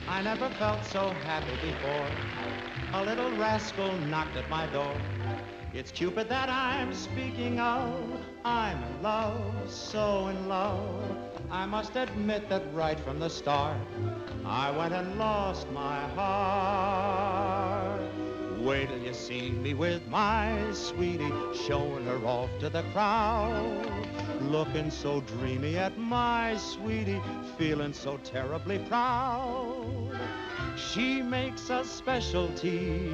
I never felt so happy before. A little rascal knocked at my door. It's Cupid that I'm speaking of. I'm in love, so in love. I must admit that right from the start, I went and lost my heart. Wait till you see me with my sweetie, showing her off to the crowd. Looking so dreamy at my sweetie, feeling so terribly proud. She makes a specialty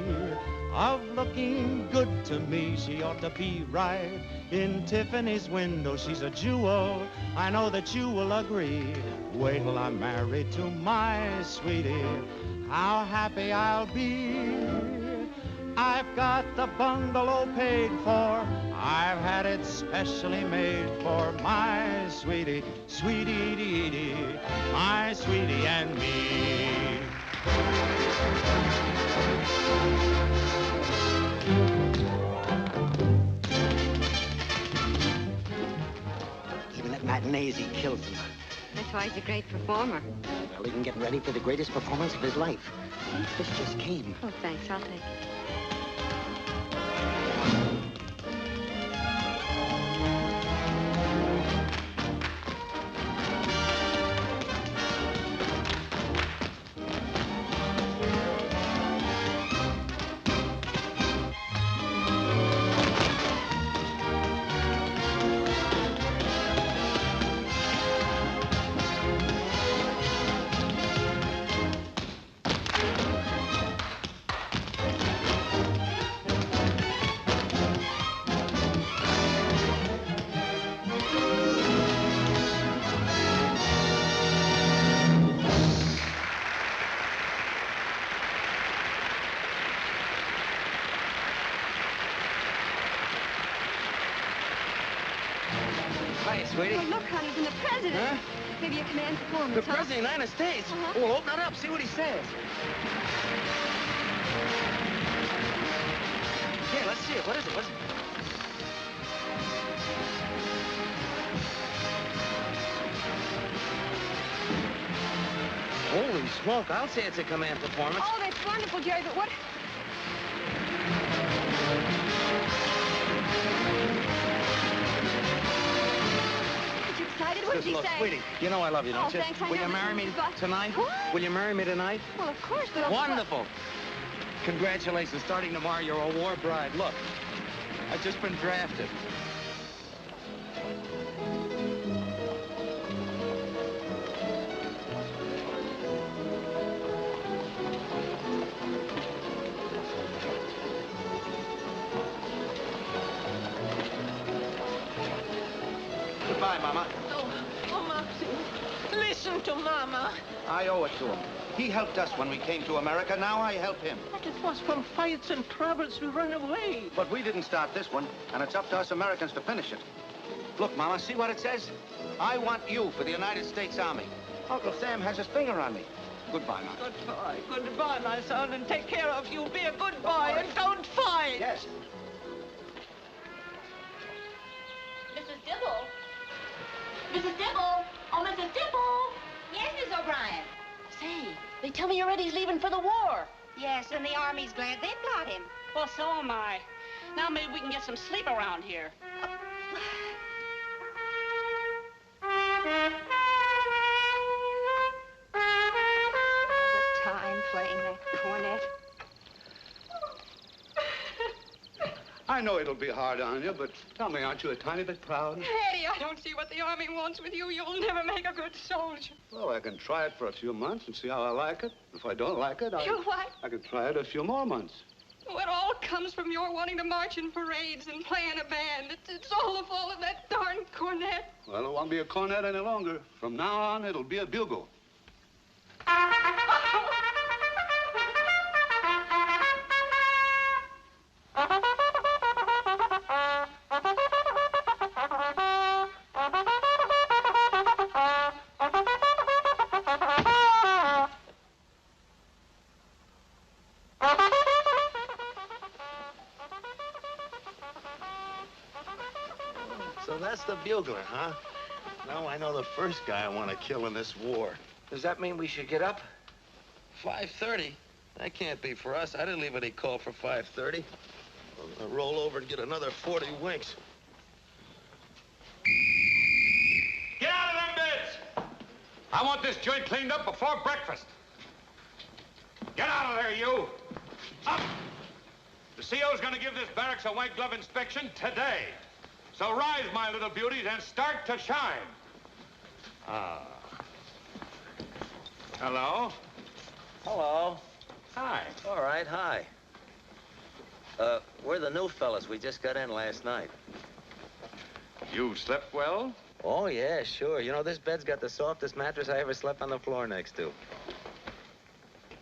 of looking good to me. She ought to be right in Tiffany's window. She's a jewel, I know that you will agree. Wait till I'm married to my sweetie, how happy I'll be. I've got the bungalow paid for. I've had it specially made for my sweetie, sweetie dee dee, my sweetie and me. Even at matinees, he kills them. That's why he's a great performer. Well, even getting ready for the greatest performance of his life. This just came. Oh, thanks. I'll take it. Hi, sweetie. Oh, look, honey, from the president. Huh? Maybe a command performance, The President of the United States? Uh-huh. Well, open it up, see what he says. Yeah, let's see it. What is it? What's it? Holy smoke, I'll say it's a command performance. Oh, that's wonderful, Jerry, but what... Is you excited? What did he Look, say? sweetie, you know I love you, don't you? Thanks, I Will know, you but marry me you've got- tonight? What? Will you marry me tonight? Well, of course, but... Wonderful. Congratulations. Starting tomorrow, you're a war bride. Look, I've just been drafted. Goodbye, Mama. Oh, Moxie, listen to Mama. I owe it to him. He helped us when we came to America. Now I help him. But it was from fights and troubles we ran away. But we didn't start this one, and it's up to us Americans to finish it. Look, Mama, see what it says? I want you for the United States Army. Uncle Sam has his finger on me. Goodbye, Mama. Goodbye. Goodbye, my son, and take care of you. Be a good boy and don't fight. Yes. Mrs. Dibble? Mrs. Dibble? Oh, Mrs. Dibble? Yes, Miss O'Brien. Say, they tell me already he's leaving for the war. Yes, and the Army's glad they've got him. Well, so am I. Now maybe we can get some sleep around here. The time playing that cornet. I know it'll be hard on you, but tell me, aren't you a tiny bit proud? Eddie, I don't see what the Army wants with you. You'll never make a good soldier. Well, I can try it for a few months and see how I like it. If I don't like it, You what? I can try it a few more months. Oh, it all comes from your wanting to march in parades and play in a band. It's all the fault of that darn cornet. Well, it won't be a cornet any longer. From now on, it'll be a bugle. So that's the bugler, huh? Now I know the first guy I want to kill in this war. Does that mean we should get up? 5:30? That can't be for us. I didn't leave any call for 5:30. I'm gonna roll over and get another 40 winks. Get out of them beds! I want this joint cleaned up before breakfast. Get out of there, you! Up! The CO's gonna give this barracks a white glove inspection today. So rise, my little beauties, and start to shine. Ah. Hello? Hello. Hi. All right, hi. We're the new fellas. We just got in last night. You slept well? Oh, yeah, sure. You know, this bed's got the softest mattress I ever slept on the floor next to.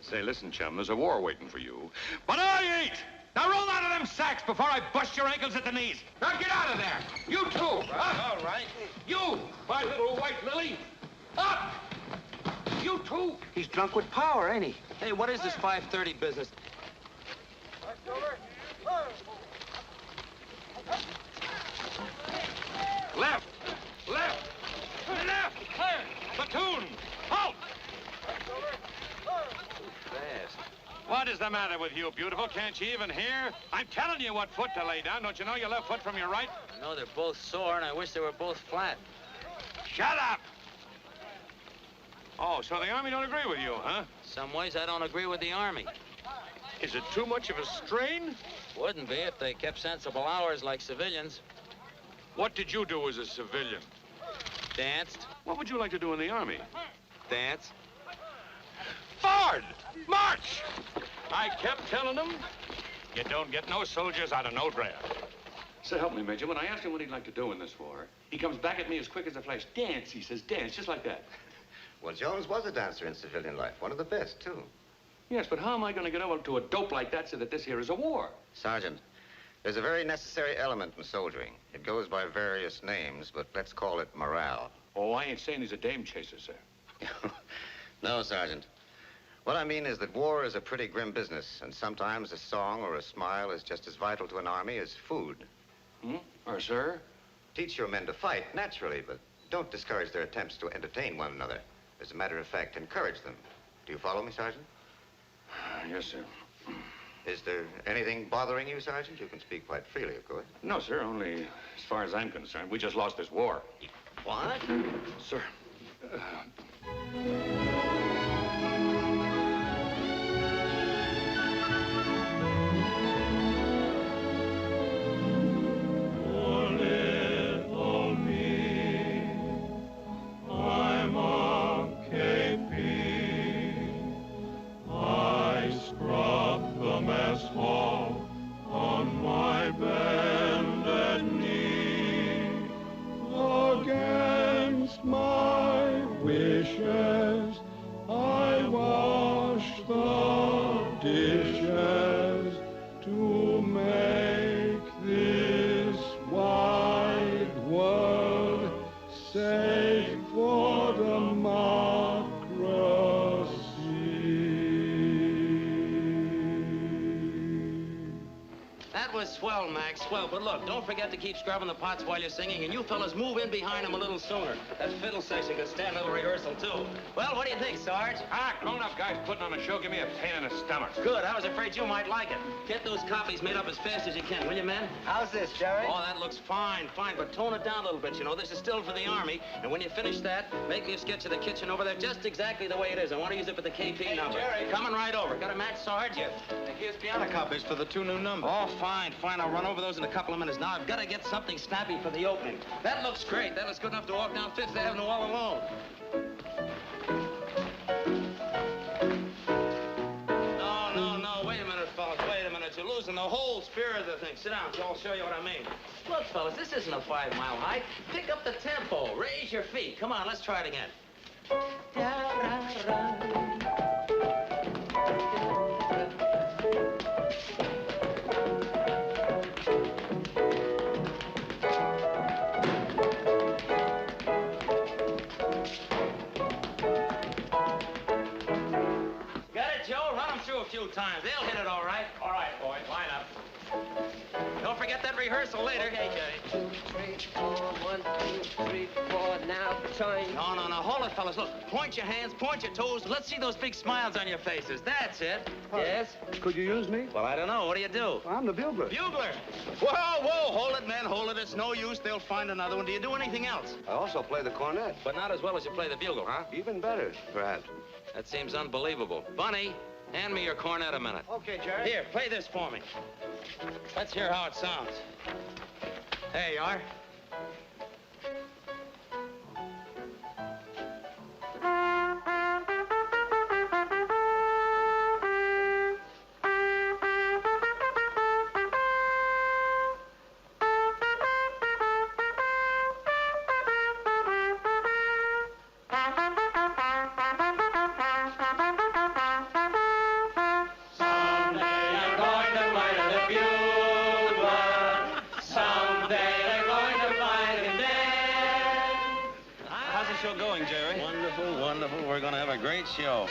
Say, listen, chum, there's a war waiting for you. But I ain't! Now roll out of them sacks before I bust your ankles at the knees. Now get out of there. You too. Huh? All right. You, my little white lily. Up! You too. He's drunk with power, ain't he? Hey, what is this 5:30 business? Left. Left. Left. Platoon. Halt! Fast. What is the matter with you, beautiful? Can't you even hear? I'm telling you what foot to lay down. Don't you know your left foot from your right? I know they're both sore, and I wish they were both flat. Shut up! Oh, so the Army don't agree with you, huh? Some ways I don't agree with the Army. Is it too much of a strain? Wouldn't be if they kept sensible hours like civilians. What did you do as a civilian? Danced. What would you like to do in the Army? Dance. Forward! March! I kept telling them, you don't get no soldiers out of no draft. So help me, Major. When I ask him what he'd like to do in this war, he comes back at me as quick as a flash. Dance, he says, dance, just like that. Well, Jones was a dancer in civilian life. One of the best, too. Yes, but how am I going to get over to a dope like that so that this here is a war? Sergeant, there's a very necessary element in soldiering. It goes by various names, but let's call it morale. Oh, I ain't saying he's a dame chaser, sir. No, Sergeant. What I mean is that war is a pretty grim business, and sometimes a song or a smile is just as vital to an army as food. Or, sir? Teach your men to fight, naturally, but don't discourage their attempts to entertain one another. As a matter of fact, encourage them. Do you follow me, Sergeant? Yes, sir. Is there anything bothering you, Sergeant? You can speak quite freely, of course. No, sir, only as far as I'm concerned, we just lost this war. What? Sir. Swell, Max, swell. But look, don't forget to keep scrubbing the pots while you're singing, and you fellas move in behind him a little sooner. That fiddle section could stand a little rehearsal, too. Well, what do you think, Sarge? Grown-up guys putting on a show give me a pain in the stomach. Good. I was afraid you might like it. Get those copies made up as fast as you can, will you, men? How's this, Jerry? Oh, that looks fine, fine, but tone it down a little bit, you know. This is still for the Army, and when you finish that, make me a sketch of the kitchen over there just exactly the way it is. I want to use it for the KP number. Jerry. Coming right over. Got a match, Sarge? Yes. Here's piano copies for the 2 new numbers. Oh, fine, fine. I'll run over those in a couple of minutes. Now, I've got to get something snappy for the opening. That looks great. That looks good enough to walk down Fifth Avenue all alone. No. Wait a minute, fellas. Wait a minute. You're losing thing. Sit down, so I'll show you what I mean. Look, fellas, this isn't a 5-mile hike. Pick up the tempo. Raise your feet. Come on, let's try it again. A few times. They'll hit it all right. All right, boys, line up. Don't forget that rehearsal later. Okay, Jerry. 2, 3, 4, 1, 2, 3, 4, now time. No, hold it, fellas. Look, point your hands, point your toes. Let's see those big smiles on your faces. That's it. Yes? Could you use me? Well, I don't know. What do you do? I'm the bugler. Bugler. Whoa, hold it, man, hold it. It's no use. They'll find another one. Do you do anything else? I also play the cornet. But not as well as you play the bugle, huh? Even better, perhaps. That seems unbelievable. Bunny, hand me your cornet a minute. Okay, Jerry. Here, play this for me. Let's hear how it sounds. There you are. We're going to have a great show.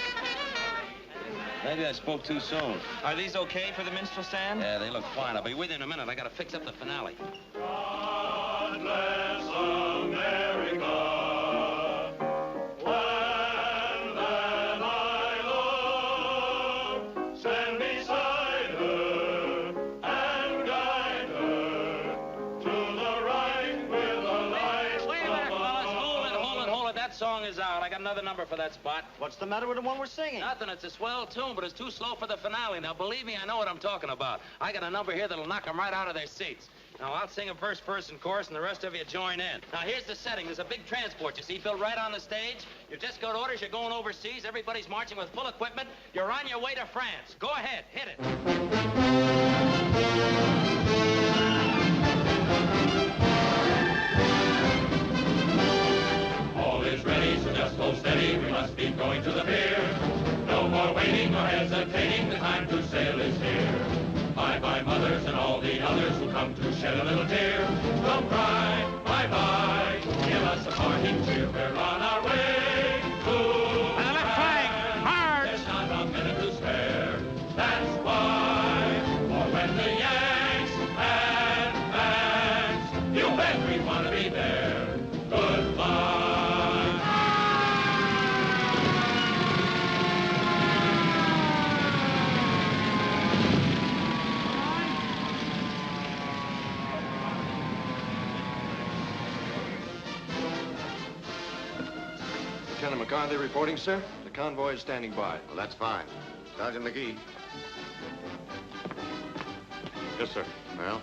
Maybe I spoke too soon. Are these okay for the minstrel stand? Yeah, they look fine. I'll be with you in a minute. I got to fix up the finale. God bless America. Land that I love. Stand beside her and guide her to the right with the light. Wait a minute, fellas. Hold it. That song is out. I got another number for that spot. What's the matter with the one we're singing? Nothing. It's a swell tune, but it's too slow for the finale. Now, believe me, I know what I'm talking about. I got a number here that'll knock them right out of their seats. Now, I'll sing a verse, and chorus, and the rest of you join in. Now, here's the setting. There's a big transport, you see, built right on the stage. You just got orders. You're going overseas. Everybody's marching with full equipment. You're on your way to France. Go ahead. Hit it. All is ready, so just hold steady. We must be going to the pier. No more waiting or hesitating. The time to sail is here. Bye-bye, mothers, and all the others who come to shed a little tear. Don't cry, bye-bye. Give us a parting cheer. We're on our way to the left flank, hard. There's not a minute to spare. That's why. For when the Yanks advance, you bet we want to be there. Goodbye. Lieutenant McCarthy reporting, sir. The convoy is standing by. Well, that's fine. Sergeant McGee. Yes, sir. Well,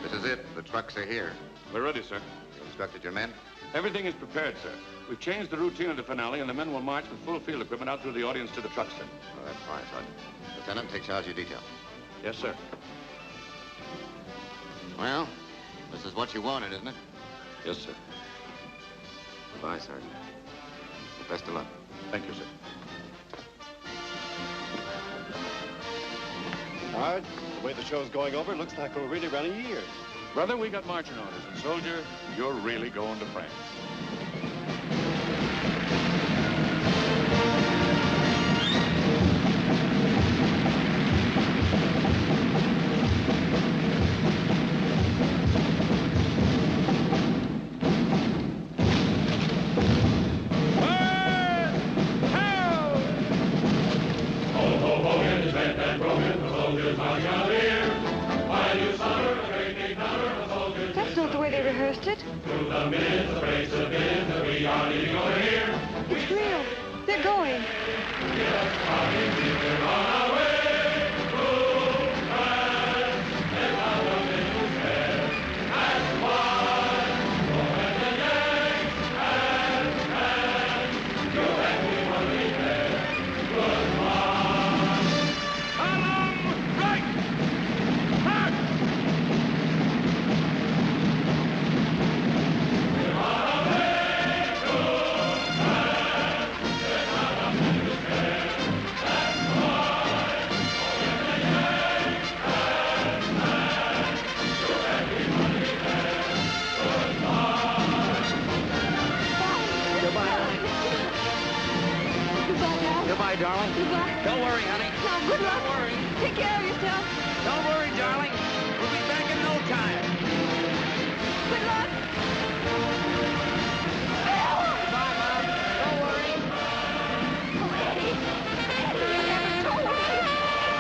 this is it. The trucks are here. We're ready, sir. You instructed your men? Everything is prepared, sir. We've changed the routine of the finale, and the men will march with full field equipment out through the audience to the trucks, sir. Oh, that's fine, Sergeant. Lieutenant, take charge of your detail. Yes, sir. Well, this is what you wanted, isn't it? Yes, sir. Goodbye, Sergeant. Best of luck. Thank you, sir. Hard. The way the show's going over, it looks like we're really running years. Brother, we got marching orders, and soldier, you're really going to France. That's not the way they rehearsed it. To the minutes, the race begins, and we are leaving over here. It's real. They're going. We're on our way to France. There's not a minute to spare. That's why, for when the Yanks advance, you bet we want to be there. Goodbye. Along right! Hard! darling. Goodbye. Don't worry, honey. Now, good luck. Don't worry. Take care of yourself. Don't worry, darling. We'll be back in no time. Good luck. Bye, Mom. Don't worry. Oh, Eddie. Eddie, you never told me.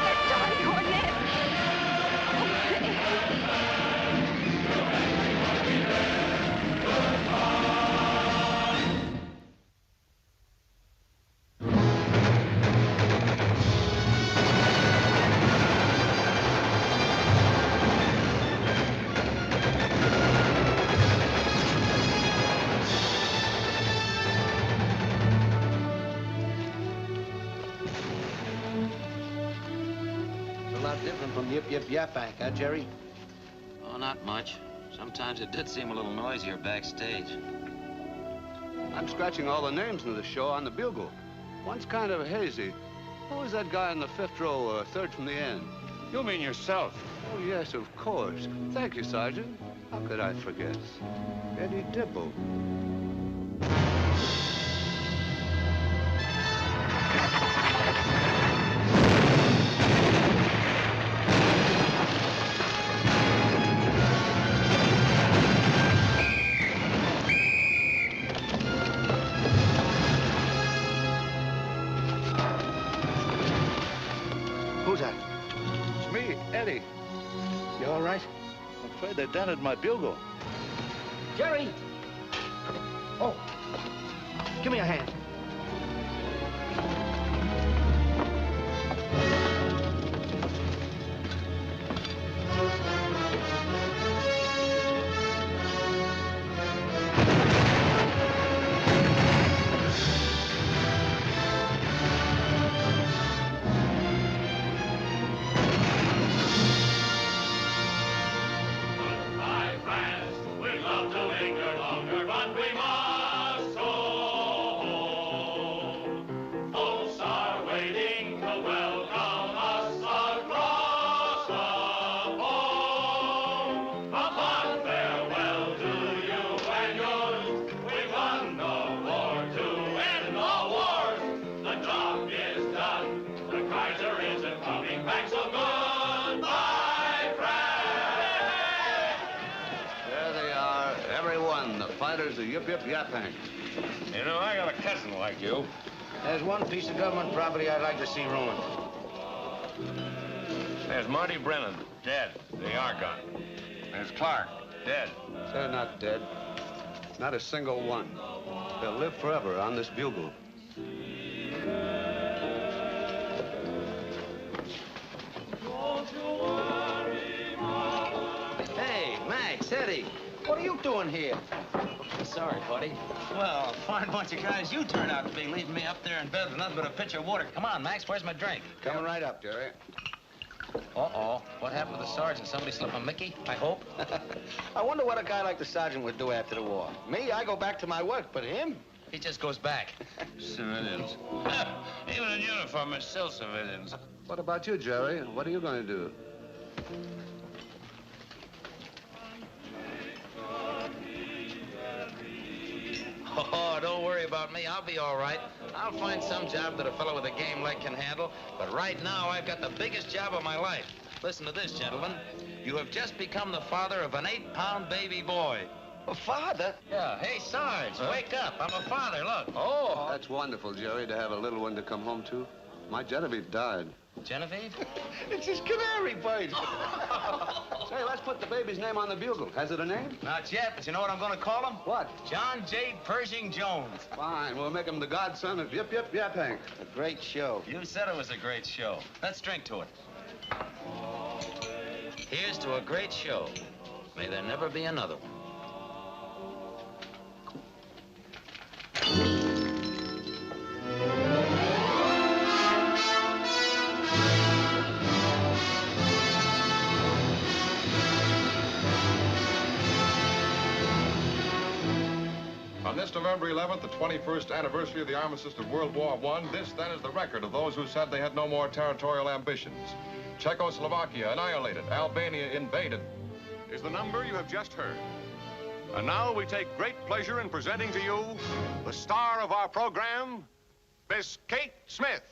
That darn cornet. Oh, Eddie. Different from Yip Yip Yapang, huh, Jerry? Oh, not much. Sometimes it did seem a little noisier backstage. I'm scratching all the names in the show on the bugle. One's kind of hazy. Who was that guy in the fifth row, third from the end? You mean yourself? Oh, yes, of course. Thank you, Sergeant. How could I forget? Eddie Dibble. Who's that? It's me, Eddie. You all right? I'm afraid they dented my bugle. Jerry! Oh, give me a hand. Yip Yip Yapang. You know, I got a cousin like you. There's one piece of government property I'd like to see ruined. There's Marty Brennan, dead. The Argonne. There's Clark, dead. They're not dead. Not a single one. They'll live forever on this bugle. Hey, Max, Eddie, what are you doing here? Sorry, buddy. Well, a fine bunch of guys you turned out to be, leaving me up there in bed with nothing but a pitcher of water. Come on, Max, where's my drink? Coming right up, Jerry. Uh-oh. What happened to the sergeant? Somebody slip a Mickey, I hope? I wonder what a guy like the sergeant would do after the war. Me, I go back to my work, but him? He just goes back. Civilians. Even in uniform, it's still civilians. What about you, Jerry? What are you going to do? Oh, don't worry about me. I'll be all right. I'll find some job that a fellow with a game leg can handle. But right now, I've got the biggest job of my life. Listen to this, gentlemen. You have just become the father of an 8-pound baby boy. A father? Yeah. Hey, Sarge, wake up. I'm a father, look. Oh, that's wonderful, Jerry, to have a little one to come home to. My Genevieve died. Genevieve? It's his canary bird. Say, let's put the baby's name on the bugle. Has it a name? Not yet, but you know what I'm going to call him? What? John Jade Pershing Jones. Fine, we'll make him the godson of Yip Yip Yapang. A great show. You said it was a great show. Let's drink to it. Here's to a great show. May there never be another one. On this November 11th, the 21st anniversary of the armistice of World War I, this then is the record of those who said they had no more territorial ambitions. Czechoslovakia annihilated, Albania invaded. Is the number you have just heard. And now we take great pleasure in presenting to you the star of our program, Miss Kate Smith.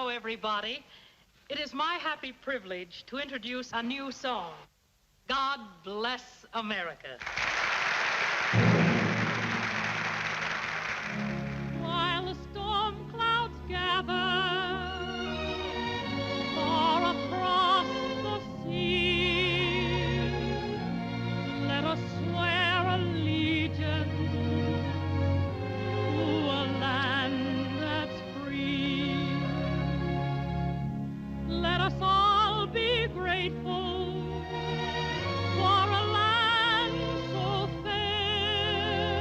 Hello, everybody. It is my happy privilege to introduce a new song, God Bless America. While the storm clouds gather far across the sea, let us swear allegiance to a land that's free. Let us all be grateful for a land so fair,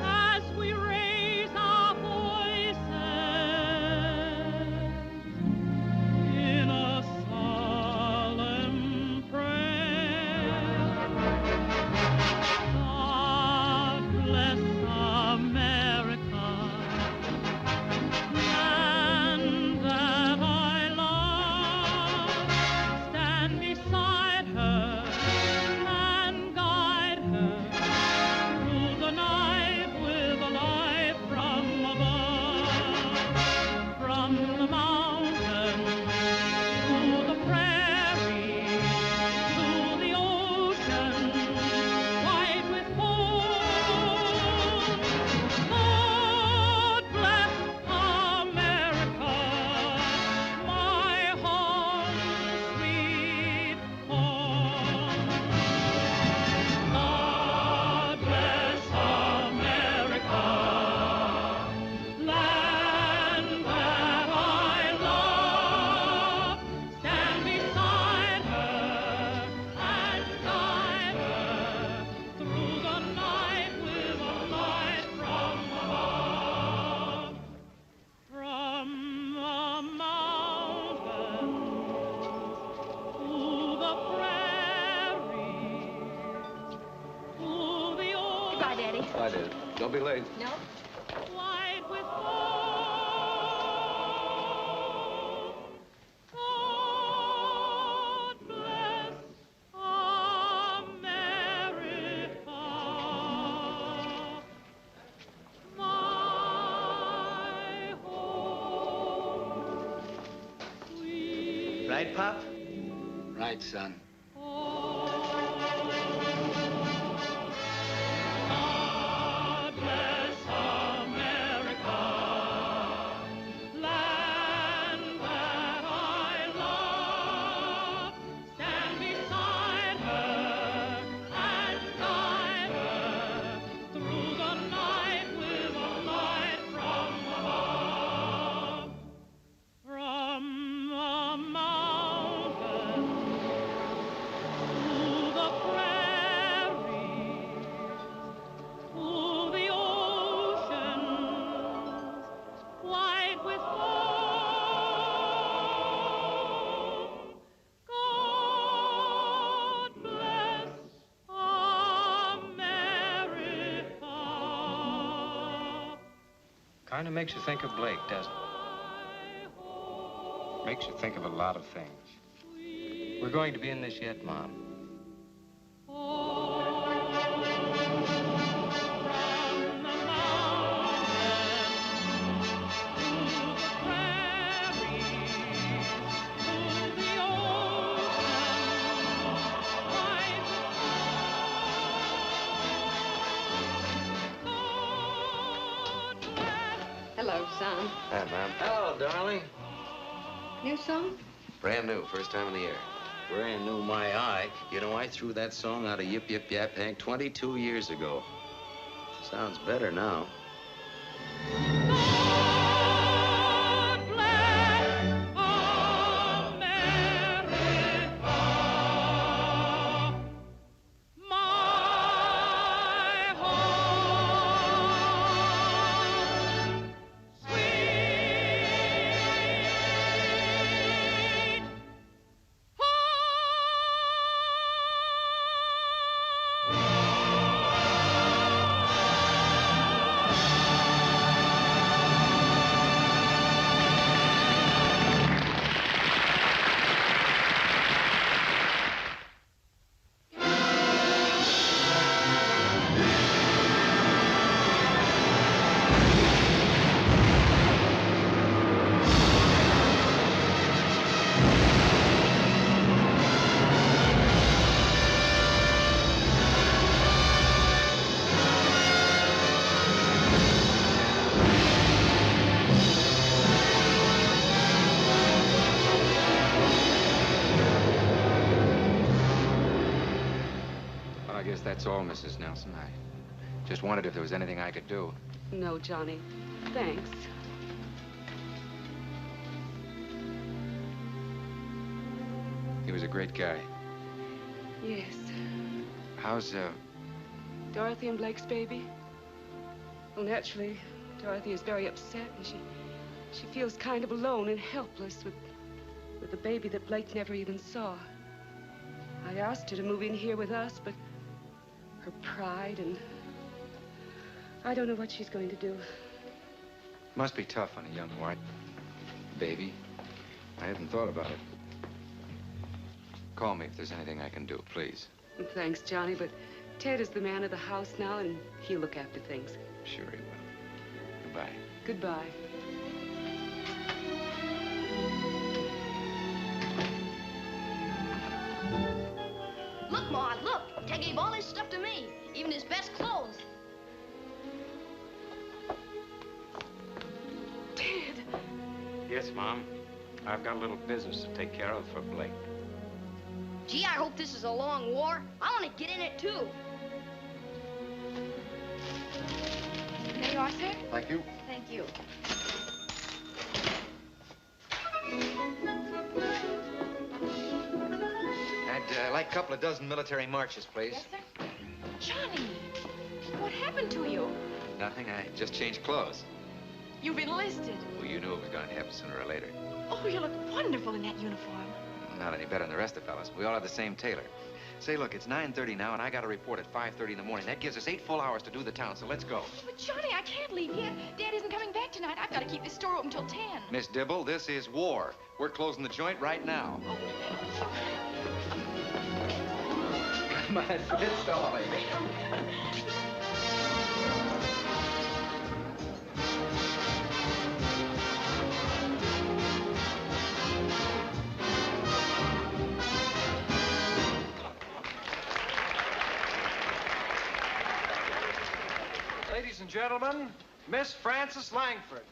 as we raise our voices in a solemn prayer. God bless America, land that I love. Stand beside her and guide her through the night with a light from above. From the mountains to the prairie to the ocean white with foam. God bless America, my home, sweet home. God bless America, land that I love. Stand beside her and guide her through the night with a light from above. From the mountains to the prairie to the ocean. Goodbye, Daddy. Bye, Dad. Don't be late. No? White with foam. God bless America, my home, sweet Right, Pop? Right, son. God bless America, land that I love. Stand beside her and guide her through the night with a light from above. From the mountains to the prairies to the oceans white with foam. God bless America. Kind of makes you think of Blake, doesn't it? Makes you think of a lot of things. We're going to be in this yet, Mom. Hello, son. Hi, Mom. Hello, darling. New song? Brand new, first time of the year. Brand new, my eye. You know, I threw that song out of Yip Yip Yap Hank 22 years ago. Sounds better now. that's all, Mrs. Nelson. I just wondered if there was anything I could do. No, Johnny. Thanks. He was a great guy. Yes. How's, Dorothy and Blake's baby? Well, naturally, Dorothy is very upset, and she feels kind of alone and helpless with the baby that Blake never even saw. I asked her to move in here with us, but her pride and... I don't know what she's going to do. Must be tough on a young white baby. I hadn't thought about it. Call me if there's anything I can do, please. Thanks, Johnny, but Ted is the man of the house now, and he'll look after things. Sure he will. Goodbye. Goodbye. Look, Maud, look. Ted gave all his stuff to me, even his best clothes. Ted! Yes, Mom. I've got a little business to take care of for Blake. Gee, I hope this is a long war. I want to get in it, too. There you are, sir. Thank you. Thank you. I'd like a couple of dozen military marches, please. Yes, sir. Johnny, what happened to you? Nothing. I just changed clothes. You've enlisted. Well, you knew it was going to happen sooner or later. Oh, you look wonderful in that uniform. Not any better than the rest of the fellas. We all have the same tailor. Say, look, it's 9:30 now, and I got a report at 5:30 in the morning. That gives us 8 full hours to do the town, so let's go. But, Johnny, I can't leave yet. Dad isn't coming back tonight. I've got to keep this store open till 10. Miss Dibble, this is war. We're closing the joint right now. My fist, darling. Ladies and gentlemen, Miss Frances Langford.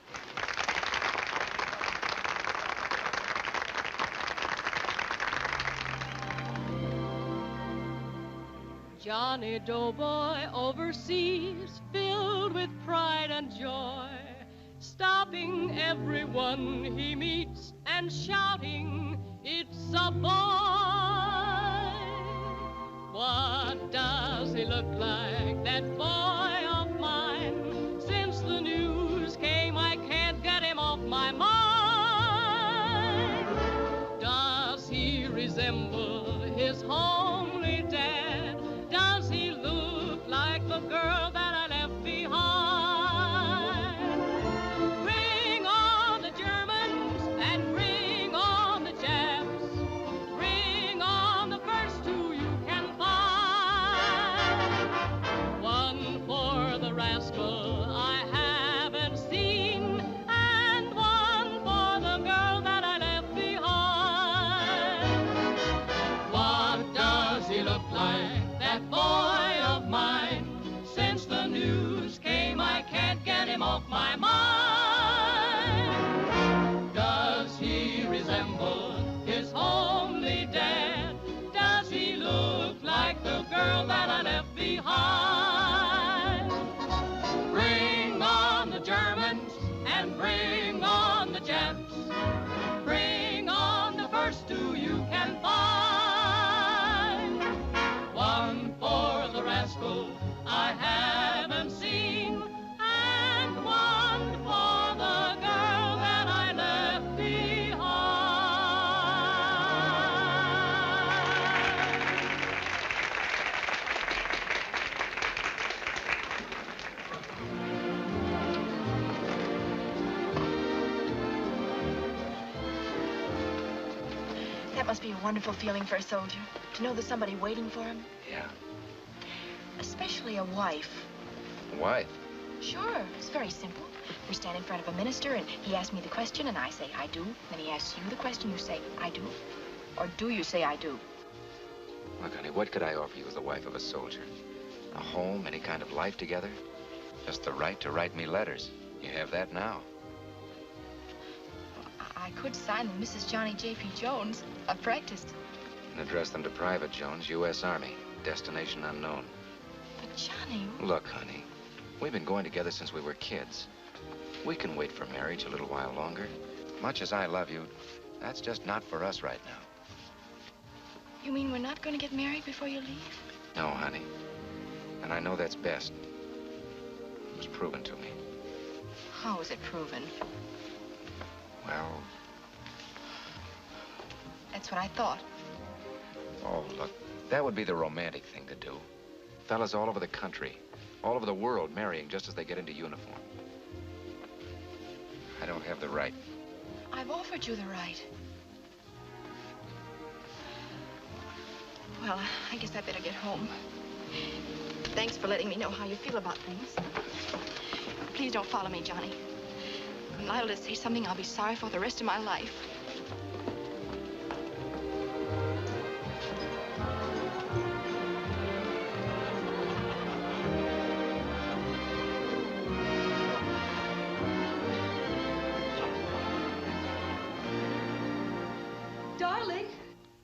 Johnny Doughboy overseas, filled with pride and joy, stopping everyone he meets and shouting, "It's a boy!" What does he look like, that boy of mine? Since the news came, I can't get him off my mind. Does he resemble his homely dad? Does he look like the girl that I left behind? Bring on the Germans and bring on the Japs. Bring on the first two you can find. One for the rascal I haven't seen, and one for the girl that I left behind. What does he look like, that boy of mine? Since the news came, I can't get him off my mind. Does he resemble his homely dad? Does he look like the girl that I left behind? Bring on the Germans and bring on the Japs. Bring on the first two you can find. One for the rascal I haven't seen, and one for the girl that I left behind. That must be a wonderful feeling for a soldier, to know there's somebody waiting for him. Yeah. Especially a wife. Wife? Sure, it's very simple. We stand in front of a minister, and he asks me the question, and I say, I do. Then he asks you the question, you say, I do. Or do you say, I do? Look, honey, what could I offer you as the wife of a soldier? A home, any kind of life together? Just the right to write me letters. You have that now. I could sign them Mrs. Johnny J.P. Jones. I've practiced. And address them to Private Jones, U.S. Army. Destination unknown. Johnny. Look, honey, we've been going together since we were kids. We can wait for marriage a little while longer. Much as I love you, that's just not for us right now. You mean we're not going to get married before you leave? No, honey. And I know that's best. It was proven to me. How was it proven? Well... That's what I thought. Oh, look, that would be the romantic thing to do. Fellas all over the country, all over the world marrying just as they get into uniform. I don't have the right. I've offered you the right. Well, I guess I better get home. Thanks for letting me know how you feel about things. Please don't follow me, Johnny. I'm liable to say something I'll be sorry for the rest of my life.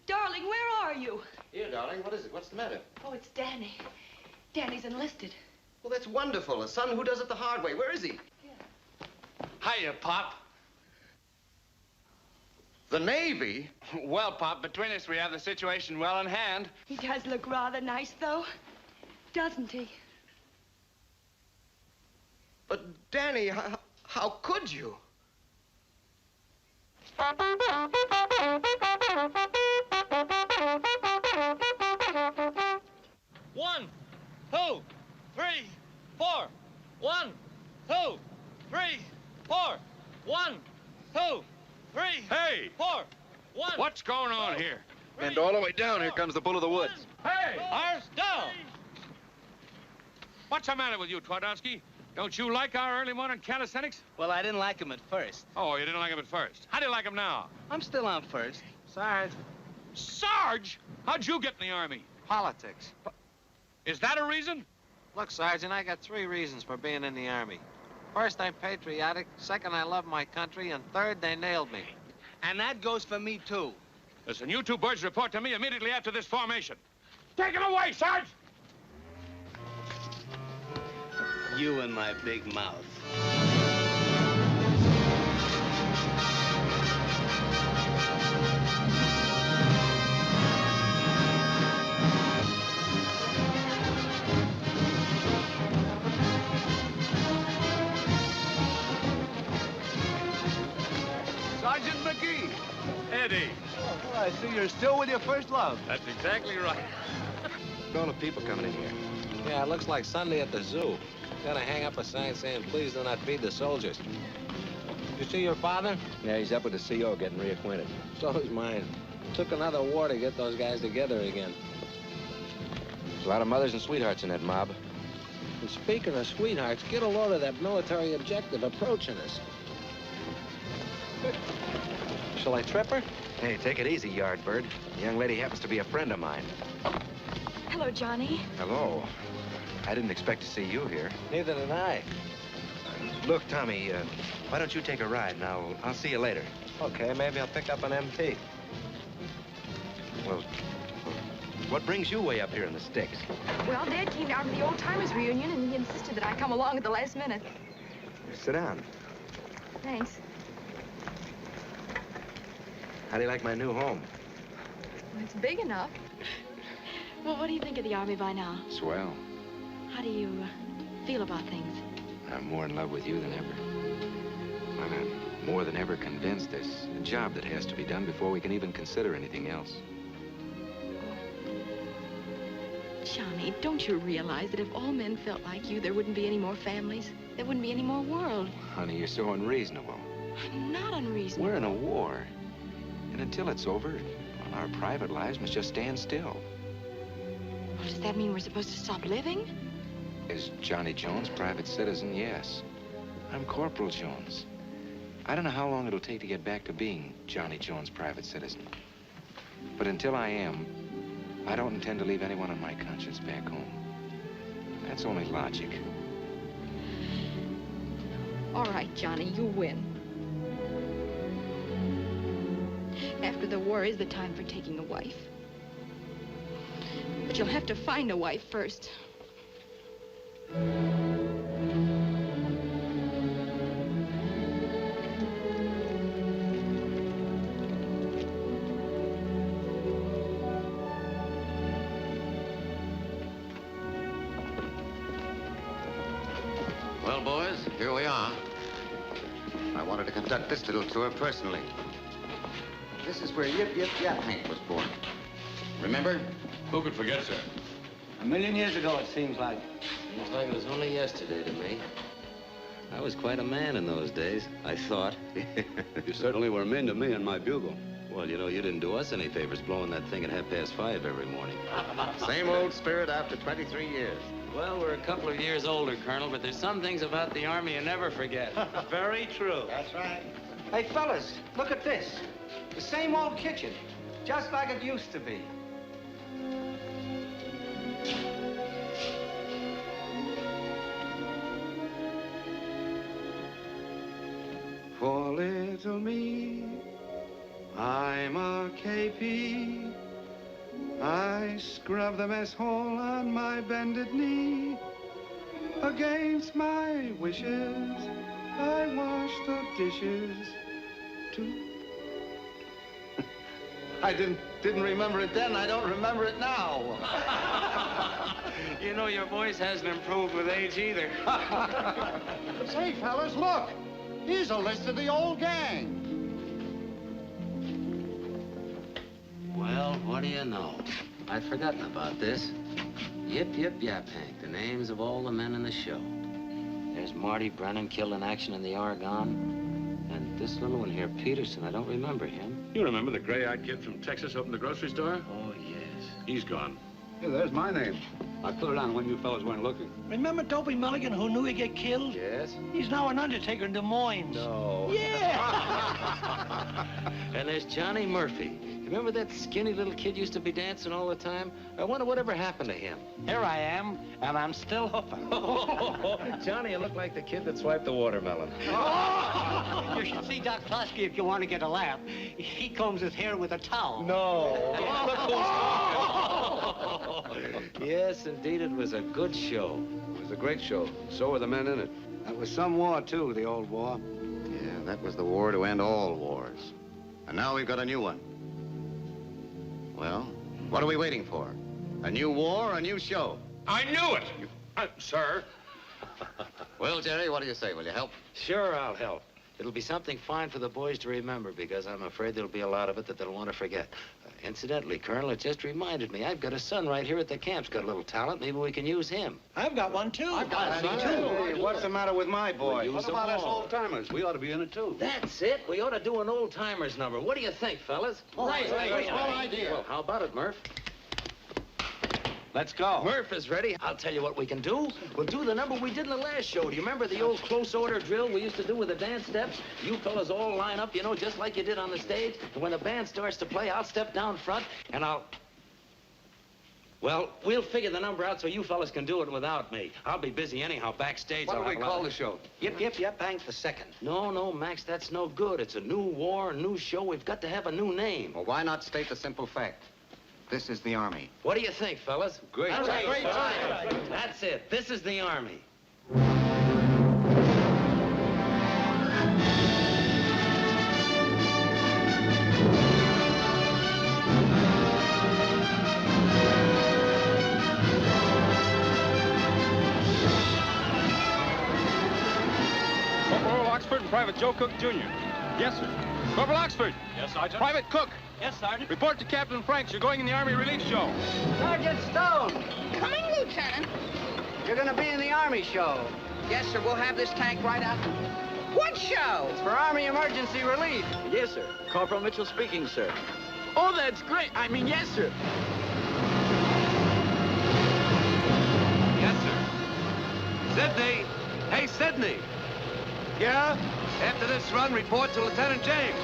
Darling, where are you? Here, darling, what is it? What's the matter? Oh, it's Danny. Danny's enlisted. Well, that's wonderful. A son who does it the hard way. Where is he? Hiya, Pop. The Navy? Well, Pop, between us, we have the situation well in hand. He does look rather nice, though, doesn't he? But, Danny, how could you? One, two, three, four. 1, 2, 3, 4. 1, 2, 3. Hey! 4. 1. What's going on here? And all the way down, here comes the bull of the woods. Hey! Ours down! What's the matter with you, Twardowski? Don't you like our early morning calisthenics? Well, I didn't like him at first. Oh, you didn't like him at first. How do you like him now? I'm still on first. Sarge. Sarge? How'd you get in the Army? Politics. Is that a reason? Look, Sergeant, I got 3 reasons for being in the Army. First, I'm patriotic. Second, I love my country. And third, they nailed me. And that goes for me, too. Listen, you two birds report to me immediately after this formation. Take it away, Sarge! You and my big mouth. Sergeant McGee. Eddie. Oh, I see you're still with your first love. That's exactly right. All the people coming in here. Yeah, it looks like Sunday at the zoo. Gotta hang up a sign saying, please do not feed the soldiers. You see your father? Yeah, he's up with the CO getting reacquainted. So is mine. Took another war to get those guys together again. There's a lot of mothers and sweethearts in that mob. And speaking of sweethearts, get a load of that military objective approaching us. Shall I trip her? Hey, take it easy, Yardbird. The young lady happens to be a friend of mine. Hello, Johnny. Hello. I didn't expect to see you here. Neither did I. Look, Tommy, why don't you take a ride, and I'll see you later. Okay, maybe I'll pick up an MT. Well, what brings you way up here in the sticks? Well, Dad came down to the old-timers reunion, and he insisted that I come along at the last minute. Sit down. Thanks. How do you like my new home? Well, it's big enough. Well, what do you think of the Army by now? Swell. How do you feel about things? I'm more in love with you than ever. I'm more than ever convinced there's a job that has to be done before we can even consider anything else. Johnny, don't you realize that if all men felt like you, there wouldn't be any more families? There wouldn't be any more world. Honey, you're so unreasonable. I'm not unreasonable. We're in a war. And until it's over, well, our private lives must just stand still. Well, does that mean we're supposed to stop living? Is Johnny Jones private citizen? Yes. I'm Corporal Jones. I don't know how long it'll take to get back to being Johnny Jones private citizen. But until I am, I don't intend to leave anyone on my conscience back home. That's only logic. All right, Johnny, you win. After the war is the time for taking a wife. But you'll have to find a wife first. Well, boys, here we are. I wanted to conduct this little tour personally. This is where Yip Yip Yap Hank was born. Remember? Who could forget, sir? A million years ago, it seems like. Seems like it was only yesterday to me. I was quite a man in those days, I thought. You certainly were mean to me and my bugle. Well, you know, you didn't do us any favors blowing that thing at 5:30 every morning. Same old spirit after 23 years. Well, we're a couple of years older, Colonel, but there's some things about the Army you never forget. Very true. That's right. Hey, fellas, look at this. The same old kitchen, just like it used to be. For little me, I'm a KP. I scrub the mess hole on my bended knee. Against my wishes, I wash the dishes too. I didn't remember it then. I don't remember it now. You know, your voice hasn't improved with age either. Say, fellas, look. Here's a list of the old gang. Well, what do you know? I'd forgotten about this. Yip, Yip, Yap Hank, the names of all the men in the show. There's Marty Brennan, killed in action in the Argonne. And this little one here, Peterson, I don't remember him. You remember the gray-eyed kid from Texas opened the grocery store? Oh, yes. He's gone. Hey, there's my name. I put it on when you fellas weren't looking. Remember Dopey Mulligan who knew he'd get killed? Yes? He's now an undertaker in Des Moines. No. Yeah! And there's Johnny Murphy. Remember that skinny little kid used to be dancing all the time? I wonder whatever happened to him. Here I am, and I'm still hooping. Johnny, you look like the kid that swiped the watermelon. You should see Doc Klosky if you want to get a laugh. He combs his hair with a towel. No. Yes, indeed, it was a good show. It was a great show. So were the men in it. That was some war, too, the old war. Yeah, that was the war to end all wars. And now we've got a new one. Well, what are we waiting for? A new war or a new show? I knew it! Sir? Well, Jerry, what do you say? Will you help? Sure, I'll help. It'll be something fine for the boys to remember, because I'm afraid there'll be a lot of it that they'll want to forget. Incidentally, Colonel, it just reminded me, I've got a son right here at the camp's got a little talent. Maybe we can use him. I've got one, too. I've got one, too. Hey, what's the matter with my boy? What about us old-timers? We ought to be in it, too. That's it. We ought to do an old-timers number. What do you think, fellas? Right. Idea. Well, how about it, Murph? Let's go. Murph is ready. I'll tell you what we can do. We'll do the number we did in the last show. Do you remember the old close order drill we used to do with the dance steps? You fellas all line up, you know, just like you did on the stage. And when the band starts to play, I'll step down front and well, we'll figure the number out so you fellas can do it without me. I'll be busy anyhow backstage. What do we call the show? Yip, Yip, Yap Hank the second. No, Max, that's no good. It's a new war, a new show. We've got to have a new name. Well, why not state the simple fact? This is the Army. What do you think, fellas? Great. That's a great time. That's it. This is the Army. Corporal Oxford and Private Joe Cook, Jr. Yes, sir. Corporal Oxford. Yes, Sergeant? Private Cook. Yes, Sergeant. Report to Captain Franks. You're going in the Army Relief Show. Sergeant Stone, Coming, Lieutenant. you're going to be in the Army show. Yes, sir. We'll have this tank right out. What show? It's for Army Emergency Relief. Yes, sir. Corporal Mitchell speaking, sir. Oh, that's great. I mean, yes, sir. Yes, sir. Sydney. Hey, Sydney. Yeah? After this run, report to Lieutenant James.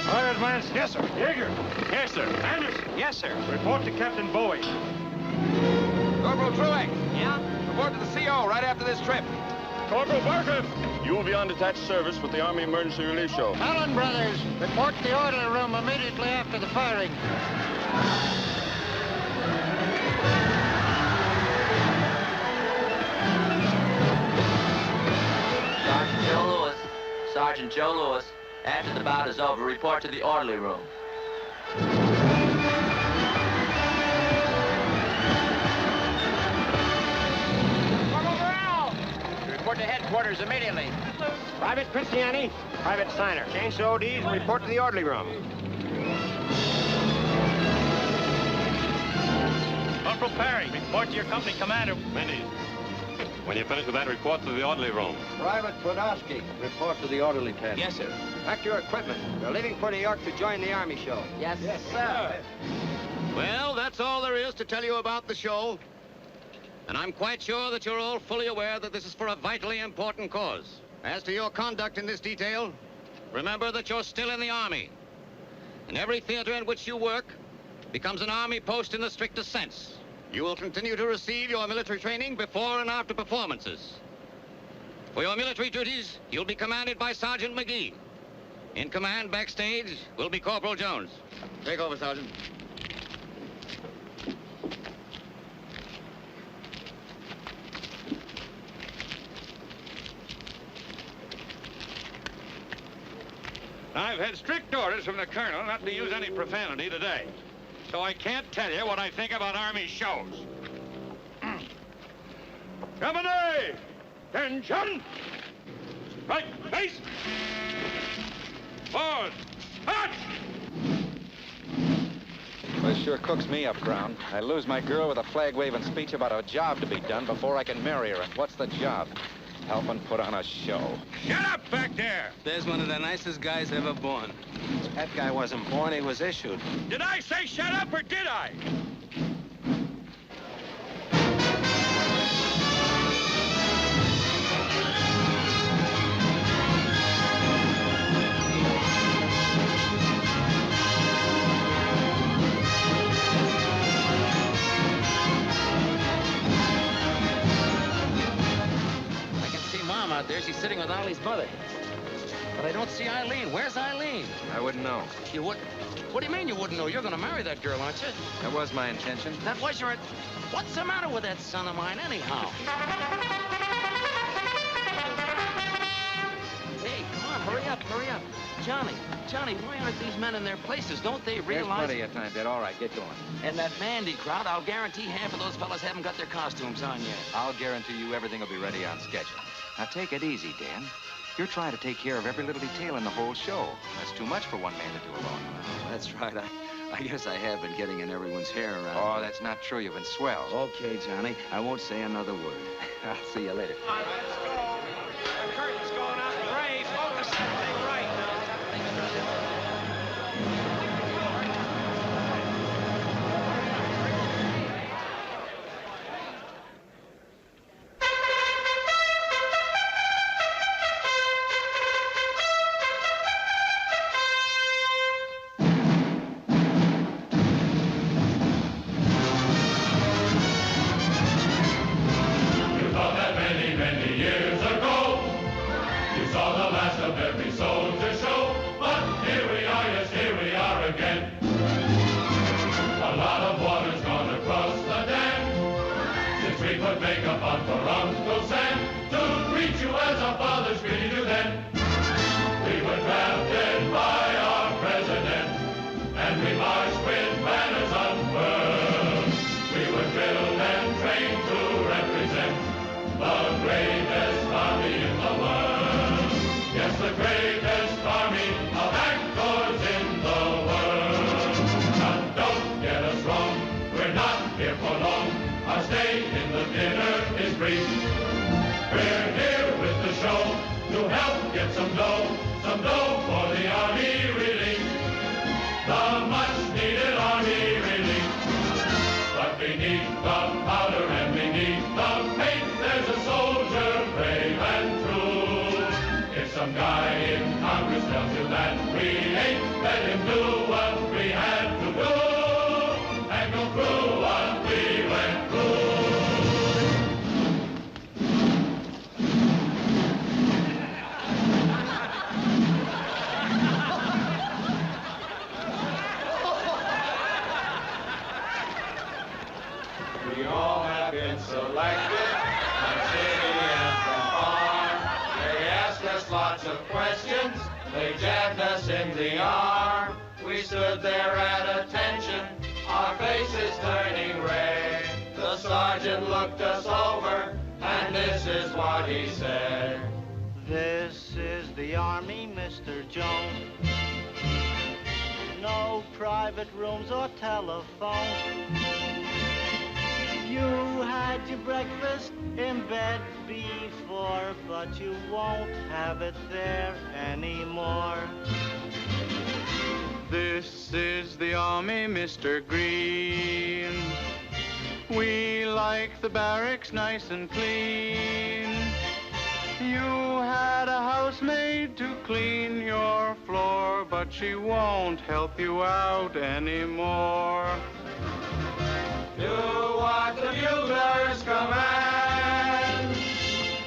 Fire advance. Yes, sir. Yeager. Yes, sir. Anderson. Yes, sir. Report to Captain Bowie. Corporal Truex. Yeah? Report to the CO right after this trip. Corporal Barker. You will be on detached service with the Army Emergency Relief Show. Allen Brothers, report to the orderly room immediately after the firing. Sergeant Joe Lewis. After the bout is over, report to the orderly room. Report to headquarters immediately. Private Cristiani, Private Steiner. Change to ODs and report to the orderly room. Corporal Perry, report to your company commander. Mendes, when you finish with that, report to the orderly room. Private Podolsky, report to the orderly tent. Yes, sir. Pack your equipment. We're leaving for New York to join the Army show. Yes, sir. Well, that's all there is to tell you about the show. And I'm quite sure that you're all fully aware that this is for a vitally important cause. As to your conduct in this detail, remember that you're still in the Army. And every theater in which you work becomes an Army post in the strictest sense. You will continue to receive your military training before and after performances. For your military duties, you'll be commanded by Sergeant McGee. In command backstage will be Corporal Jones. Take over, Sergeant. I've had strict orders from the colonel not to use any profanity today. So I can't tell you what I think about Army shows. Company! Attention! Right, base! Forward! March! Well, it sure cooks me up, Brown. I lose my girl with a flag-waving speech about a job to be done before I can marry her. And what's the job? Helping put on a show. Shut up back there! There's one of the nicest guys ever born. That guy wasn't born, he was issued. Did I say shut up or did I? Out there, she's sitting with Ollie's mother. But I don't see Eileen. Where's Eileen? I wouldn't know. You would? What do you mean you wouldn't know? You're going to marry that girl, aren't you? That was my intention. That was your... What's the matter with that son of mine, anyhow? Hey, come on, hurry up, hurry up. Johnny, why aren't these men in their places? Don't they realize... There's plenty of time, Dad. All right, get going. And that Mandy crowd, I'll guarantee half of those fellas haven't got their costumes on yet. I'll guarantee you everything will be ready on schedule. Now, take it easy, Dan. You're trying to take care of every little detail in the whole show. That's too much for one man to do alone. Oh, that's right. I guess I have been getting in everyone's hair around. Oh, that's not true. You've been swell. Okay, Johnny. I won't say another word. I'll see you later. All right, let's go. The curtain's going up. Ray, focus that thing right now. been selected from city and from farm. They asked us lots of questions. They jabbed us in the arm. We stood there at attention, our faces turning red. The sergeant looked us over, and this is what he said. This is the Army, Mr. Jones. No private rooms or telephones. You had your breakfast in bed before, but you won't have it there anymore. This is the Army, Mr. Green. We like the barracks nice and clean. You had a housemaid to clean your floor, but she won't help you out anymore. Do what the buglers command.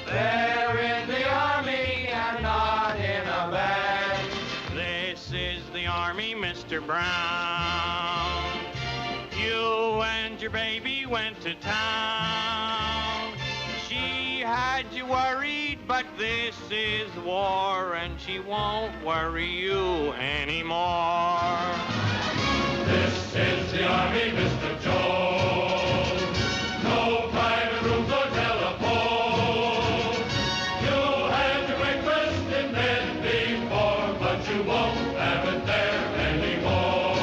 They're in the Army and not in a band. This is the Army, Mr. Brown. You and your baby went to town. She had you worried, but this is war, and she won't worry you anymore. This is the Army, Mr. Jones. No private rooms or telephones. You had your breakfast in bed before, but you won't have it there anymore.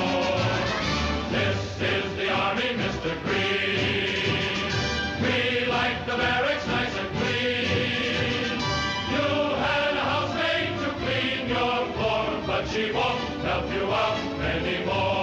This is the Army, Mr. Green. We like the barracks nice and clean. You had a housemaid to clean your floor, but she won't help you out anymore.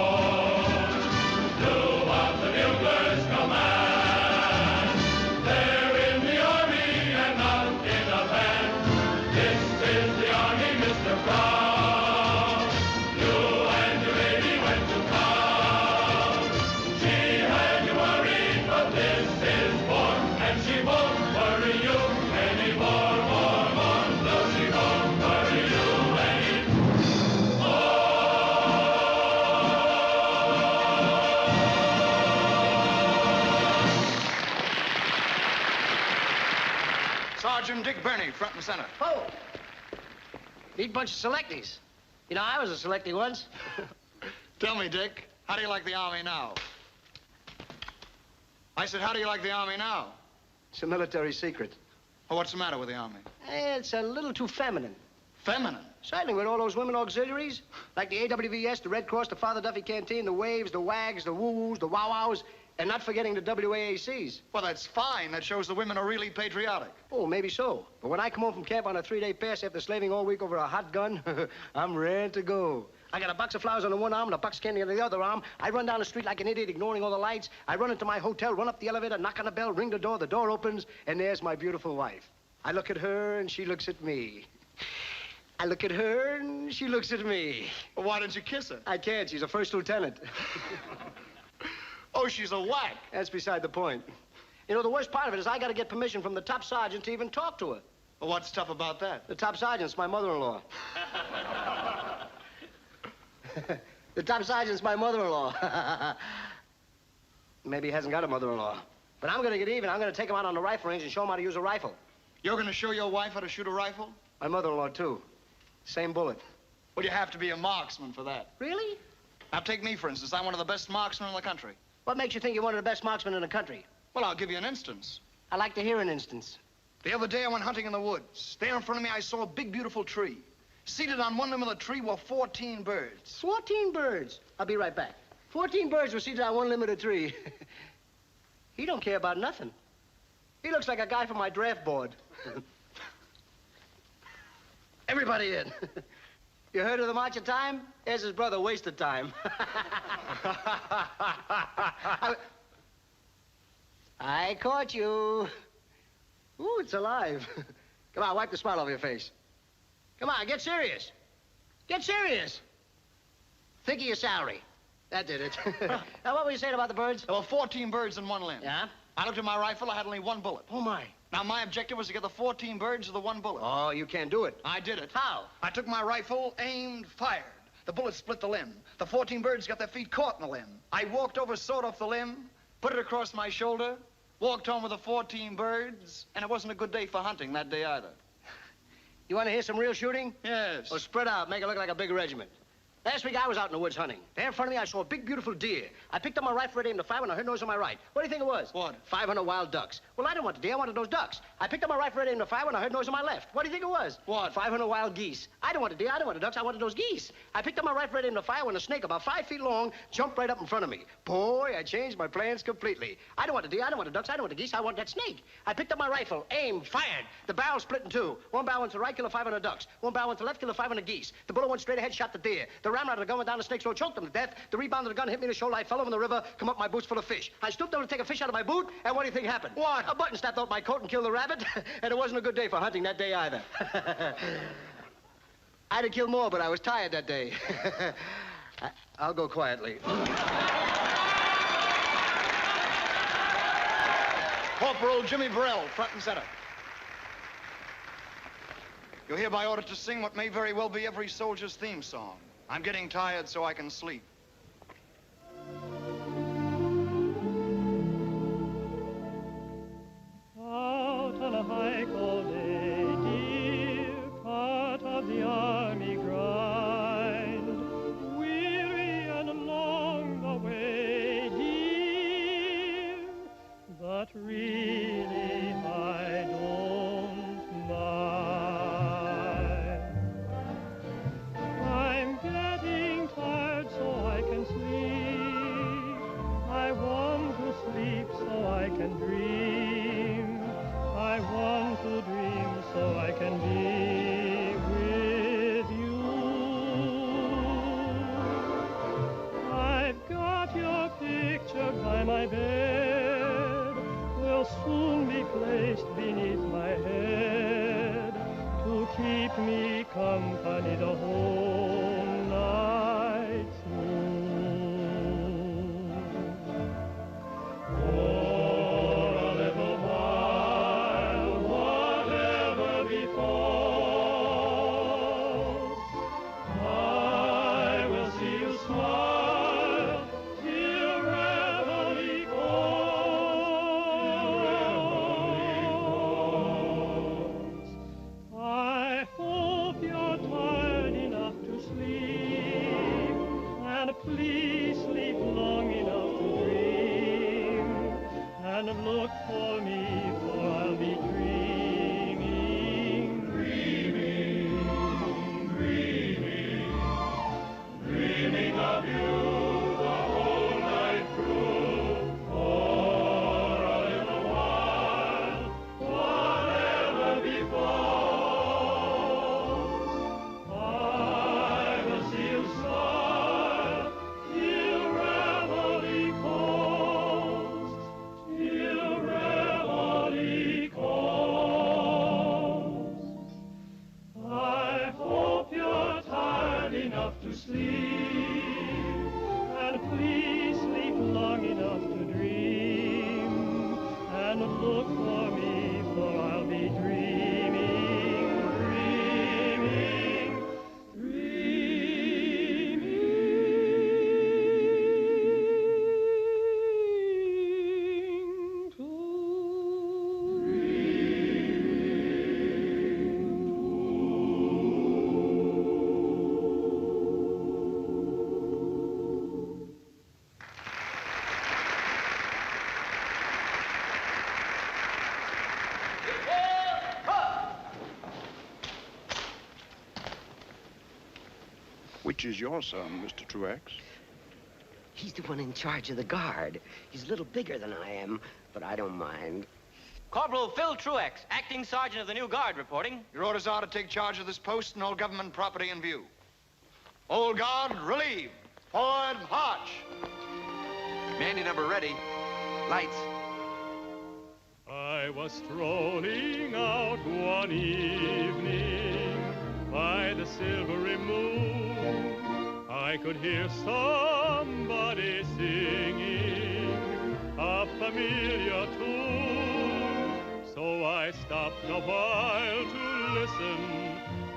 Sergeant Dick Birney, front and center. Oh! Neat bunch of selectees. You know, I was a selectee once. Tell me, Dick, how do you like the Army now? I said, how do you like the Army now? It's a military secret. Well, what's the matter with the Army? It's a little too feminine. Feminine? Certainly, with all those women auxiliaries, like the AWVS, the Red Cross, the Father Duffy Canteen, the Waves, the WAGs, the Woo-Woos, the Wow-Wows, and not forgetting the WAACs. Well, that's fine. That shows the women are really patriotic. Oh, maybe so. But when I come home from camp on a 3-day pass after slaving all week over a hot gun, I'm ready to go. I got a box of flowers on the one arm and a box of candy on the other arm. I run down the street like an idiot, ignoring all the lights. I run into my hotel, run up the elevator, knock on the bell, ring the door opens, and there's my beautiful wife. I look at her, and she looks at me. I look at her, and she looks at me. Well, why don't you kiss her? I can't. She's a first lieutenant. Oh, she's a whack. That's beside the point. You know, the worst part of it is I got to get permission from the top sergeant to even talk to her. Well, what's tough about that? The top sergeant's my mother-in-law. The top sergeant's my mother-in-law. Maybe he hasn't got a mother-in-law. But I'm going to get even. I'm going to take him out on the rifle range and show him how to use a rifle. You're going to show your wife how to shoot a rifle? My mother-in-law, too. Same bullet. Well, you have to be a marksman for that. Really? Now, take me, for instance. I'm one of the best marksmen in the country. What makes you think you're one of the best marksmen in the country? Well, I'll give you an instance. I'd like to hear an instance. The other day, I went hunting in the woods. There in front of me, I saw a big, beautiful tree. Seated on one limb of the tree were 14 birds. 14 birds? I'll be right back. 14 birds were seated on one limb of the tree. He don't care about nothing. He looks like a guy from my draft board. Everybody in. You heard of the March of Time? Here's his brother, Wasted Time. I caught you. Ooh, it's alive. Come on, wipe the smile off your face. Come on, get serious. Get serious. Think of your salary. That did it. Now, what were you saying about the birds? There were 14 birds in one limb. Yeah? I looked at my rifle. I had only one bullet. Oh, my. Now, my objective was to get the 14 birds with the one bullet. Oh, you can't do it. I did it. How? I took my rifle, aimed, fired. The bullet split the limb. The 14 birds got their feet caught in the limb. I walked over, sawed off the limb, put it across my shoulder, Walked home with the 14 birds, and it wasn't a good day for hunting that day either. You want to hear some real shooting? Yes. Well, spread out, make it look like a big regiment. Last week, I was out in the woods hunting. There in front of me, I saw a big, beautiful deer. I picked up my rifle, aimed at 5, and I heard noise on my right. What do you think it was? What? 500 wild ducks. Well, I didn't want the deer. I wanted those ducks. I picked up my rifle, aimed at 5, and I heard noise on my left. What do you think it was? What? 500 wild geese. I didn't want the deer. I didn't want the ducks. I wanted those geese. I picked up my rifle, aimed at 5, when a snake about 5 feet long jumped right up in front of me. Boy, I changed my plans completely. I didn't want the deer. I didn't want the ducks. I didn't want the geese. I wanted that snake. I picked up my rifle, aimed, fired. The barrel split in two. One barrel went to the right, killed 500 ducks. One barrel went to the left, killed 500 geese. The bullet went straight ahead, shot the deer. The ram out of the gun went down the snake's throat, choked him to death. The rebound of the gun hit me in the shoulder. I fell over in the river, come up my boots full of fish. I stooped over to take a fish out of my boot, and what do you think happened? What? A button snapped off my coat and killed the rabbit, and it wasn't a good day for hunting that day either. I'd have killed more, but I was tired that day. I'll go quietly. Corporal Jimmy Burrell, front and center. You're hereby ordered to sing what may very well be every soldier's theme song. I'm getting tired so I can sleep. Out on a hike all day, dear, part of the army grind, weary and long the way, dear, but really I don't mind. I'm getting tired so I can sleep. I want to sleep so I can dream. I want to dream so I can be with you. I've got your picture by my bed, will soon be placed beneath my head to keep me company the whole night through. For a little while, whatever befalls, I will see you smile till reveille calls. I hope you're tired enough to sleep, and please sleep long enough to dream, and look for me, for I'll be dreaming, dreaming, dreaming, dreaming of you the whole night through. For a little while, whatever befalls, I will see you smile till reveille calls, till reveille calls. I hope you're tired enough to sleep, and please sleep long enough to dream, and look for me, for I'll be dreaming, dreaming, dreaming Which is your son, Mr. Truex? He's the one in charge of the guard. He's a little bigger than I am, but I don't mind. Corporal Phil Truex, acting sergeant of the new guard, reporting. Your orders are to take charge of this post and all government property in view. Old guard, relieve. Forward, march. Mandy number ready. Lights. I was strolling out one evening by the silvery moon. I could hear somebody singing a familiar tune. So I stopped a while to listen,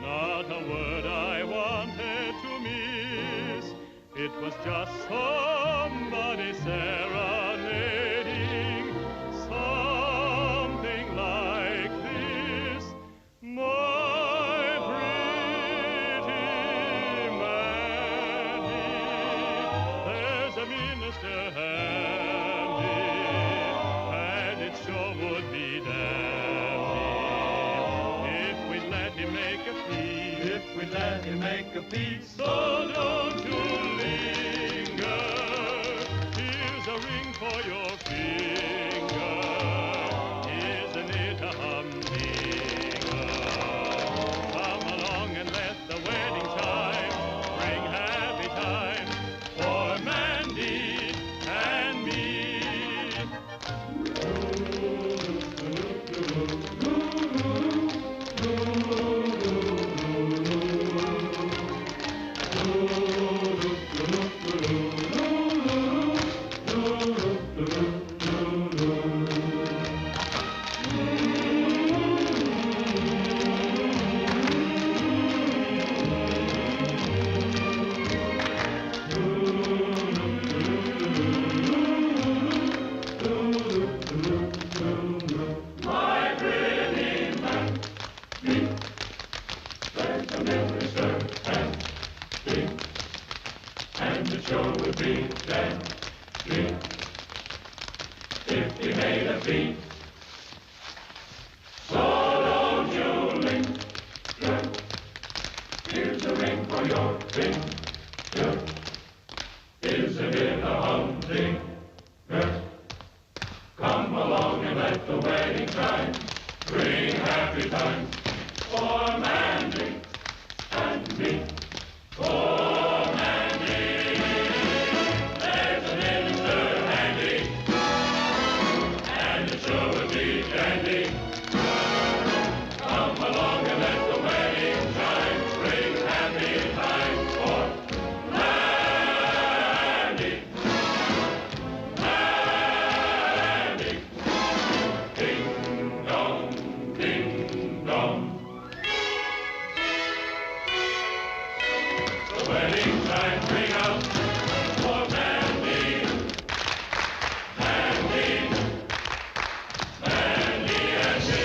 not a word I wanted to miss. It was just somebody serenading, If we let him make a peace, if we let him make a peace, so don't you linger. Here's a ring for your finger. Isn't it a humdinger? Come along and let the wedding chime bring happy times for Mandy and me. My pretty man, me, there's a minister and me, and it sure would be dandy if he made a beat. So don't you linger, here's a ring for your finger. Isn't it a humdinger? Come along and let the wedding chime bring happy times for Mandy and me. For Mandy, there's a minister handy, and it sure would be dandy. Come along and let the wedding chime bring happy times for Mandy. Mandy. Ding dong, ding dong. The wedding chimes ring out for Mandy. Mandy. Mandy and me.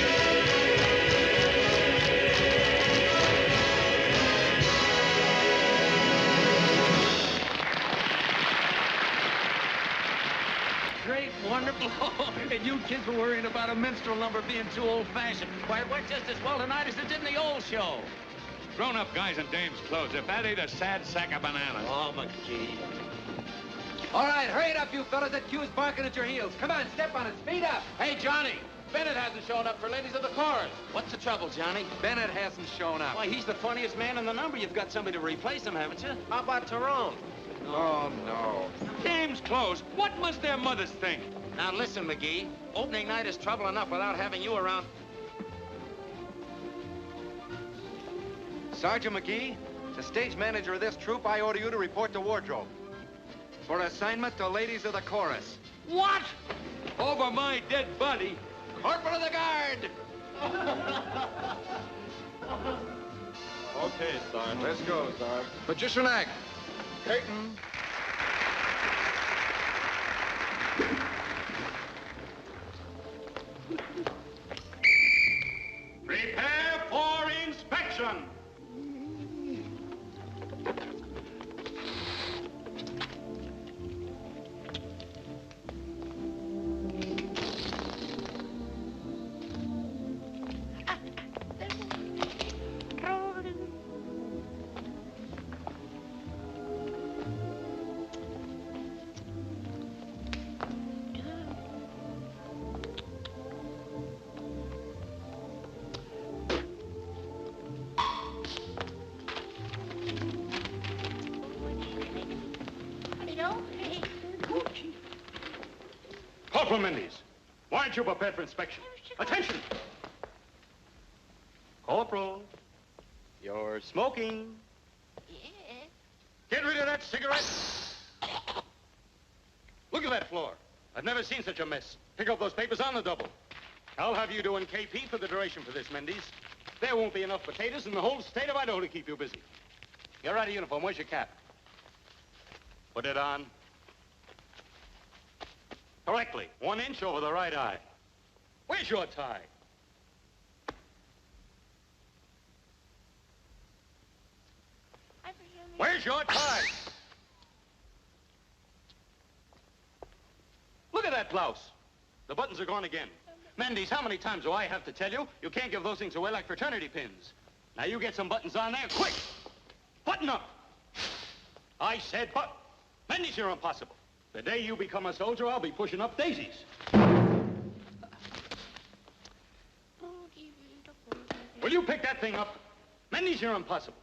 Great, wonderful. And you kids were worrying about a minstrel number being too old-fashioned. Why, it went just as well tonight as it did in the old show. Grown-up guys in dames' clothes, if that ain't a sad sack of bananas. Oh, McGee. All right, hurry it up, you fellas. That queue's barking at your heels. Come on, step on it. Speed up. Hey, Johnny, Bennett hasn't shown up for Ladies of the Chorus. What's the trouble, Johnny? Bennett hasn't shown up. Why, he's the funniest man in the number. You've got somebody to replace him, haven't you? How about Tyrone? Oh, no. Dames' clothes? What must their mothers think? Now, listen, McGee. Opening night is trouble enough without having you around. Sergeant McGee, as stage manager of this troupe, I order you to report to wardrobe for assignment to Ladies of the Chorus. What? Over my dead body? Corporal of the Guard! Okay, Sarge. Let's go, Sarge. Magician act. Curtain. Prepare for inspection. Corporal Mendes, why aren't you prepared for inspection? Attention! Corporal, you're smoking. Get rid of that cigarette. Look at that floor. I've never seen such a mess. Pick up those papers on the double. I'll have you doing KP for the duration for this, Mendes. There won't be enough potatoes in the whole state of Idaho to keep you busy. You're out of uniform. Where's your cap? Put it on. Correctly. 1 inch over the right eye. Where's your tie? Where's your tie? Look at that blouse. The buttons are gone again. Mendes, how many times do I have to tell you? You can't give those things away like fraternity pins. Now, you get some buttons on there, quick! Button up! I said button. Mendes, you're impossible. The day you become a soldier, I'll be pushing up daisies. Will you pick that thing up? Mendes, you're impossible.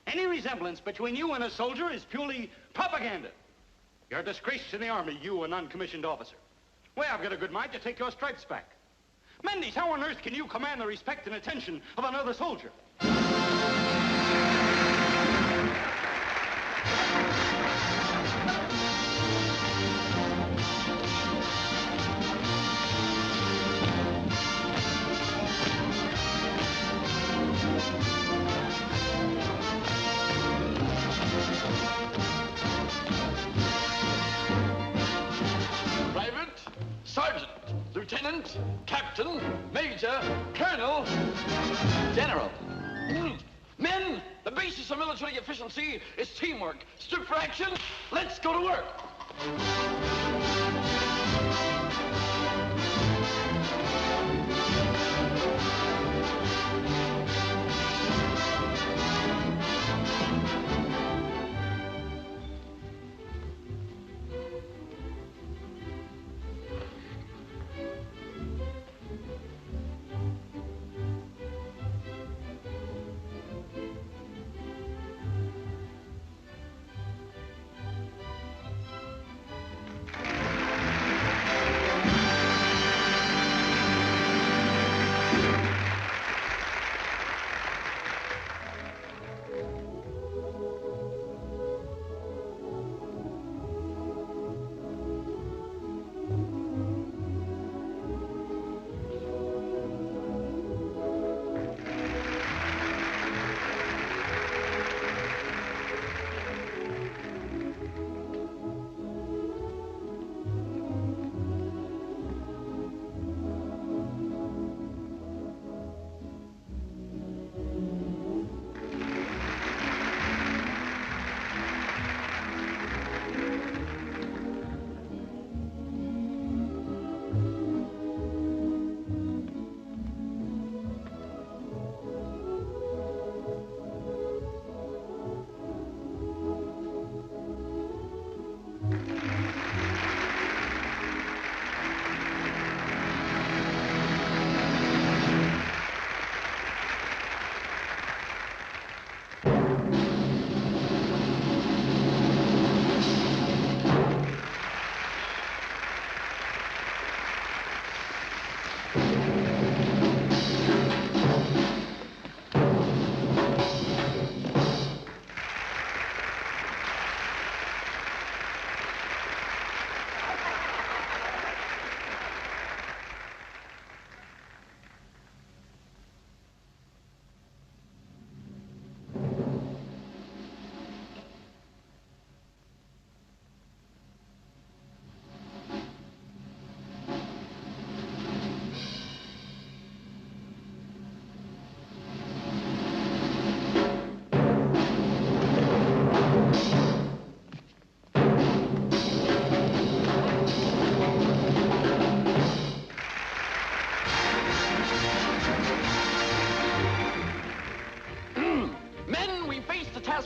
Any resemblance between you and a soldier is purely propaganda. You're a disgrace in the Army, you, a non-commissioned officer. Well, I've got a good mind to take your stripes back. Mendes, how on earth can you command the respect and attention of another soldier? Sergeant, Lieutenant, Captain, Major, Colonel, General. Men, the basis of military efficiency is teamwork. Stripped for action, let's go to work.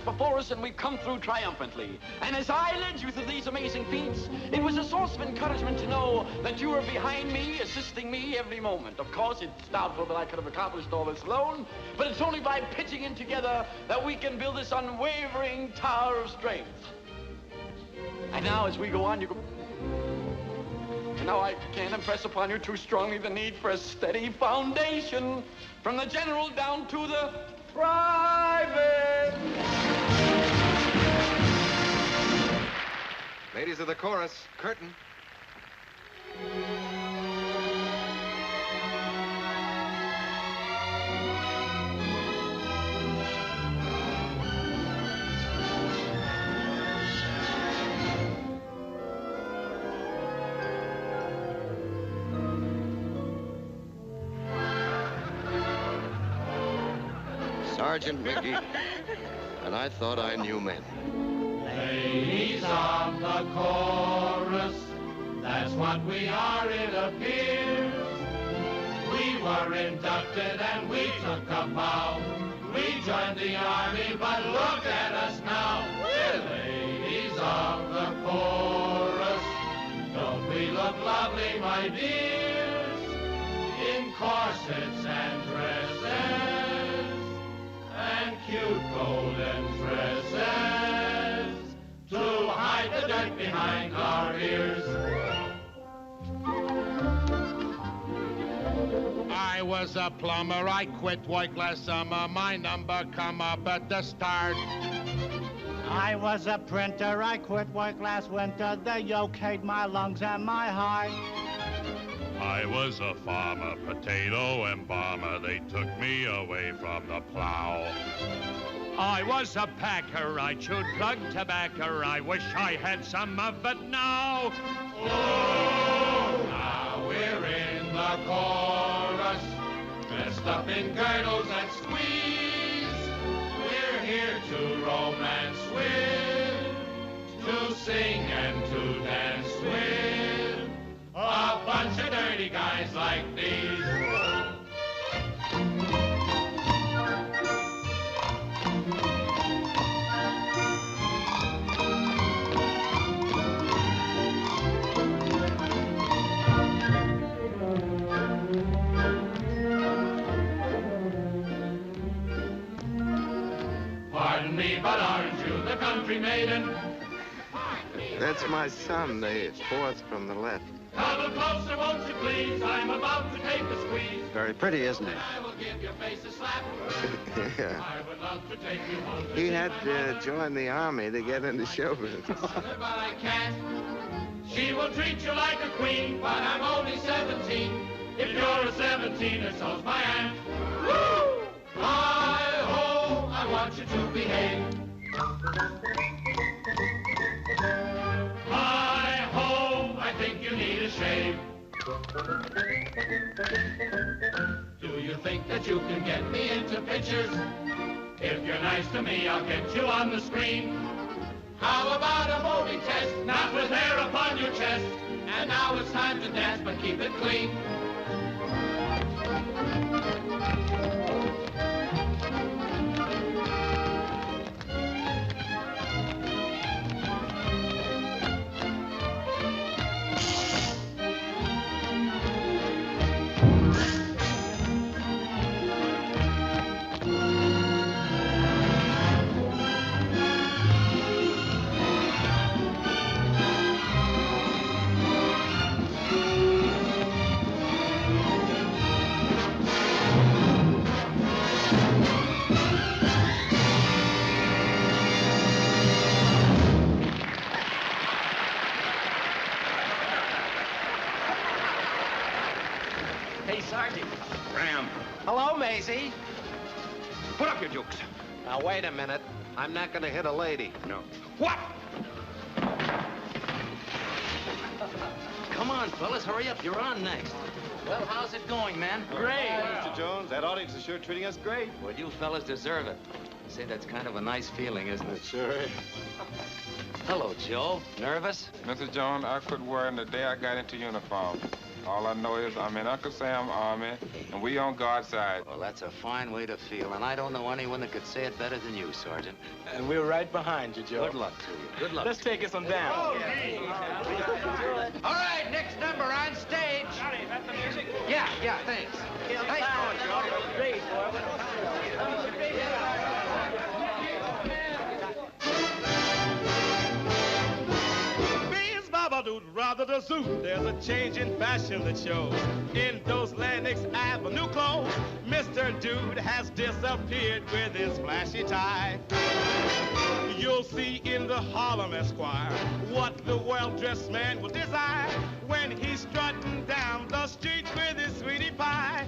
Before us, and we've come through triumphantly. And as I led you through these amazing feats, it was a source of encouragement to know that you were behind me, assisting me every moment. Of course, it's doubtful that I could have accomplished all this alone, but it's only by pitching in together that we can build this unwavering tower of strength. And now, as we go on, And now I can't impress upon you too strongly the need for a steady foundation, from the general down to the private. Ladies of the chorus, curtain. Sergeant Mickey, and I thought I knew men. Ladies of the chorus, that's what we are, it appears. We were inducted and we took a vow. We joined the army, but look at us now. We're ladies of the chorus. Don't we look lovely, my dears, in corsets and dresses and cute golden tresses to hide the dirt behind our ears? I was a plumber, I quit work last summer. My number come up at the start. I was a printer, I quit work last winter. They okayed my lungs and my heart. I was a farmer, potato embalmer. They took me away from the plow. I was a packer, I chewed plug tobacco. I wish I had some of it now. Oh, now we're in the chorus, dressed up in girdles and squeeze. We're here to romance with, to sing and to dance with a bunch of dirty guys like these. Pardon me, but aren't you the country maiden? That's my son, the fourth from the left. Cuddle closer, won't you please? I'm about to take a squeeze. Very pretty, isn't he? I will give your face a slap. Yeah. I would love to take you home. He had to join the army to get into show business. But I can't. She will treat you like a queen, but I'm only 17. If you're a 17, and so's my aunt. Woo! Hi-ho, I want you to behave. Hi-ho, I think you need a shave. Do you think that you can get me into pictures? If you're nice to me, I'll get you on the screen. How about a movie test, not with hair upon your chest? And now it's time to dance, but keep it clean. Hey, Sergeant. Graham, Hello, Maisie. put up your jokes. Now, wait a minute. I'm not going to hit a lady. No. What? Come on, fellas, hurry up. You're on next. Well, how's it going, man? Great. Mr. Jones, that audience is sure treating us great. Well, you fellas deserve it. Say, that's kind of a nice feeling, isn't it? Sure is. Hello, Joe. Nervous? Mr. Jones, I quit worrying the day I got into uniform. All I know is I'm in Uncle Sam's army, and we on God's side. Well, that's a fine way to feel, and I don't know anyone that could say it better than you, Sergeant. And we're right behind you, Joe. Good luck to you. Good luck. Let's take us on down. All right, next number on stage. Johnny, is that the music? Yeah, thanks. Nice going, Joe. Great, boy. Rather the suit, there's a change in fashion that shows. In those Lennox Avenue clothes, Mr. Dude has disappeared with his flashy tie. You'll see in the Harlem Esquire what the well-dressed man will desire when he's strutting down the street with his sweetie pie.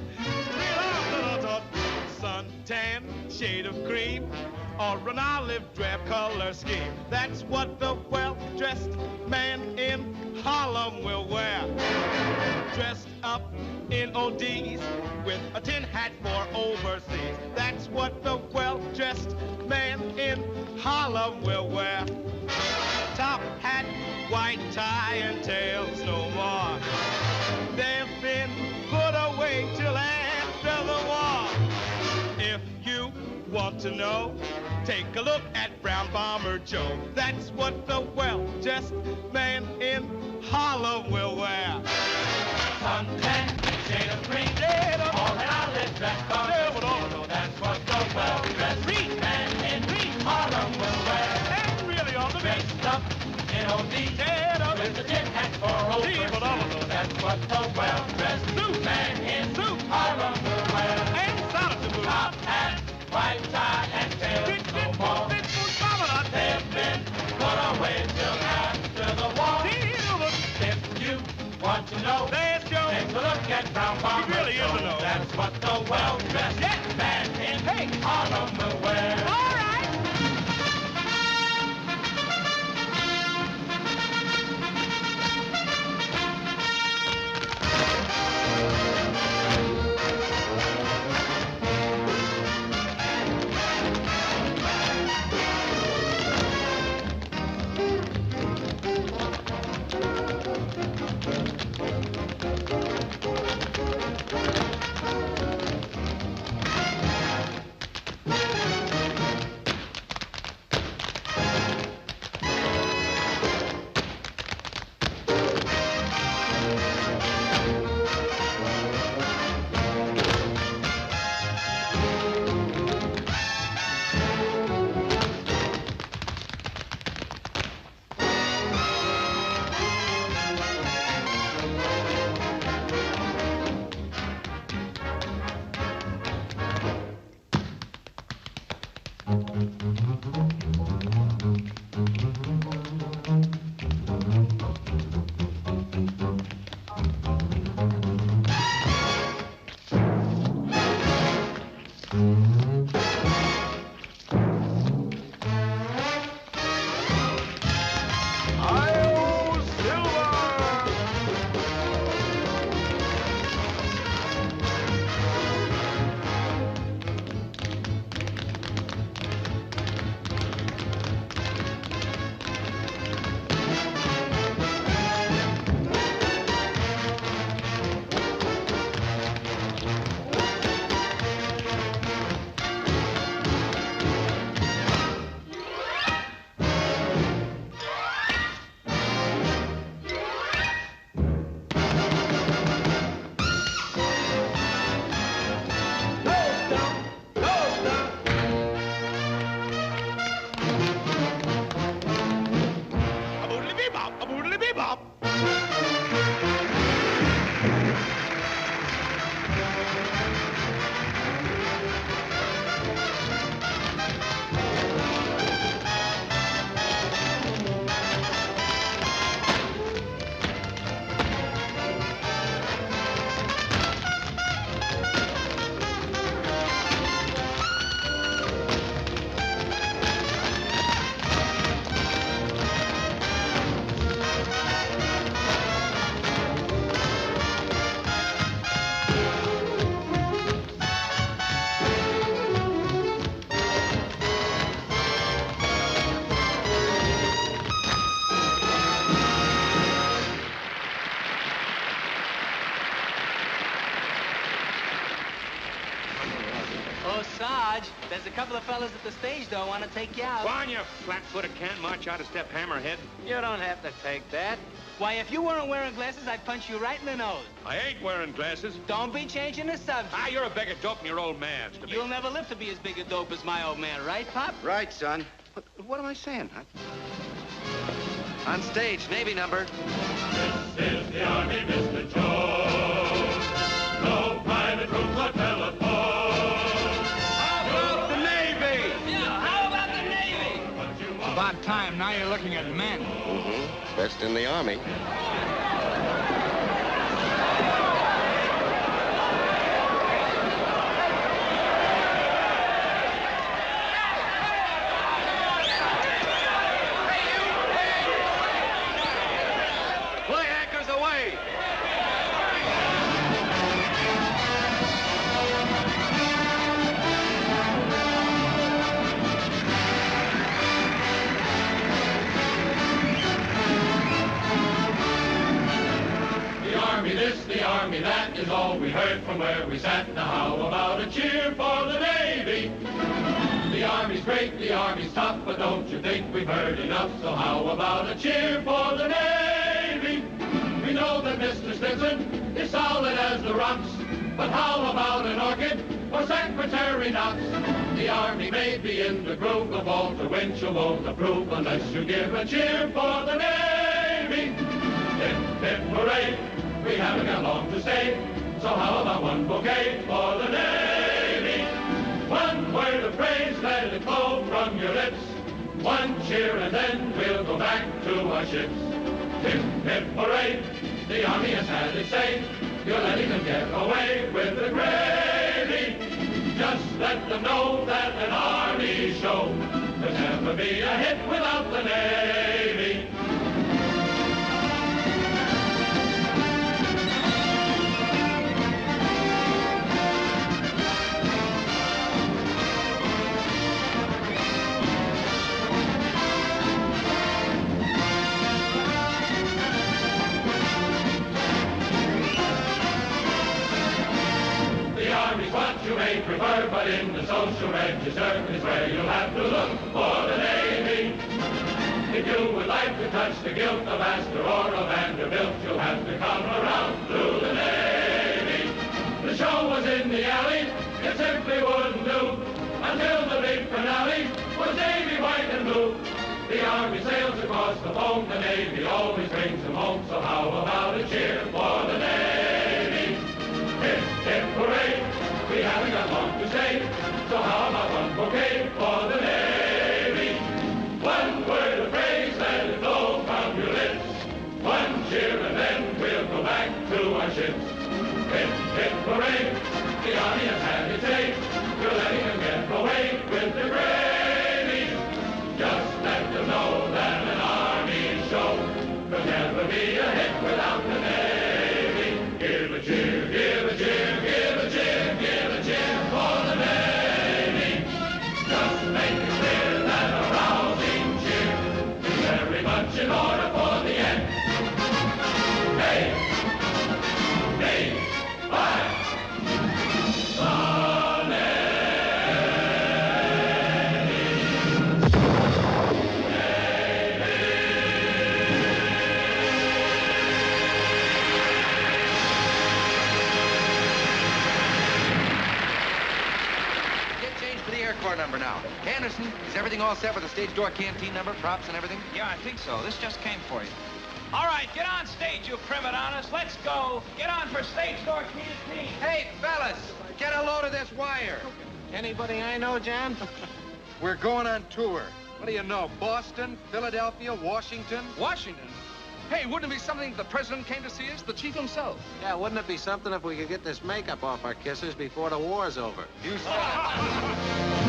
Suntan, shade of cream, or an olive drab color scheme. That's what the well-dressed man in Harlem will wear. Dressed up in ODs with a tin hat for overseas. That's what the well-dressed man in Harlem will wear. Top hat, white tie, and tails no more. They've been put away till want to know? Take a look at Brown Bomber Joe. That's what the well-dressed man in Harlem will wear. Suntan, shade of green, all an outlet dress for that's what the well-dressed man in Harlem will wear. And really on the dressed up in OD, with the tin hat for over. That's what the well-dressed man in Harlem will wear. And solid to top hat, white tie, and tail no more. They've been put away till after the war. If you want to know, take a look at Brown Bomber really is a know. That's what the well-dressed man in Harlem will wear. All right. There's a couple of fellas at the stage, though, want to take you out. Go on, you flat-footed can't march out a step hammerhead. You don't have to take that. Why, if you weren't wearing glasses, I'd punch you right in the nose. I ain't wearing glasses. Don't be changing the subject. Ah, you're a bag of dope and your old man. You'll never live to be as big a dope as my old man, right, Pop? Right, son. What am I saying? On stage, Navy number. This is the Army, Mr. Jones. No private rooms or telephone. How about the Navy? Yeah, how about the Navy? It's about time. Now you're looking at men. Mm-hmm. Best in the Army. The Army, that is all we heard from where we sat. Now how about a cheer for the Navy? Army's great, the Army's tough, but don't you think we've heard enough? So how about a cheer for the Navy? We know that Mr. Stinson is solid as the rocks, but how about an orchid or Secretary Knox? The Army may be in the groove, but Walter Winchell won't approve unless you give a cheer for the Navy. Hip, hip, hooray, we haven't got long to stay, so how about one bouquet for the Navy? One word of praise, let it flow from your lips. One cheer and then we'll go back to our ships. Hip, hip, hooray, the Army has had its say. You're letting them get away with the gravy. Just let them know that an Army show could never be a hit without the Navy. You may prefer, but in the social register is where you'll have to look for the Navy. If you would like to touch the guilt of Astor or of Vanderbilt, you'll have to come around to the Navy. The show was in the alley, it simply wouldn't do, until the big finale was Navy white and blue. The Army sails across the foam, the Navy always brings them home, so how about a cheer for the Navy? Hip, hip, hooray! We haven't got long to stay, so how about one bouquet for the Navy? One word of praise, let it flow from your lips. One cheer and then we'll go back to our ships. Hip, hip, hooray, the Army has had its day. You're letting them get away with the gravy. Just let them know that an Army show could never be a hit without the Navy. Give a cheer, give a cheer, give a cheer, give a cheer for the Navy. Just make it clear that a rousing cheer is very much in order for the end. Hey, hey, bye. Number now. Anderson, is everything all set with the stage door canteen number, props and everything? Yeah, I think so. This just came for you. All right, get on stage, you prima donnas. Let's go. Get on for stage door canteen. Hey, fellas, get a load of this wire. Anybody I know, John? We're going on tour. What do you know, Boston, Philadelphia, Washington? Washington? Hey, wouldn't it be something if the president came to see us, the chief himself? Yeah, wouldn't it be something if we could get this makeup off our kisses before the war's over? You said it.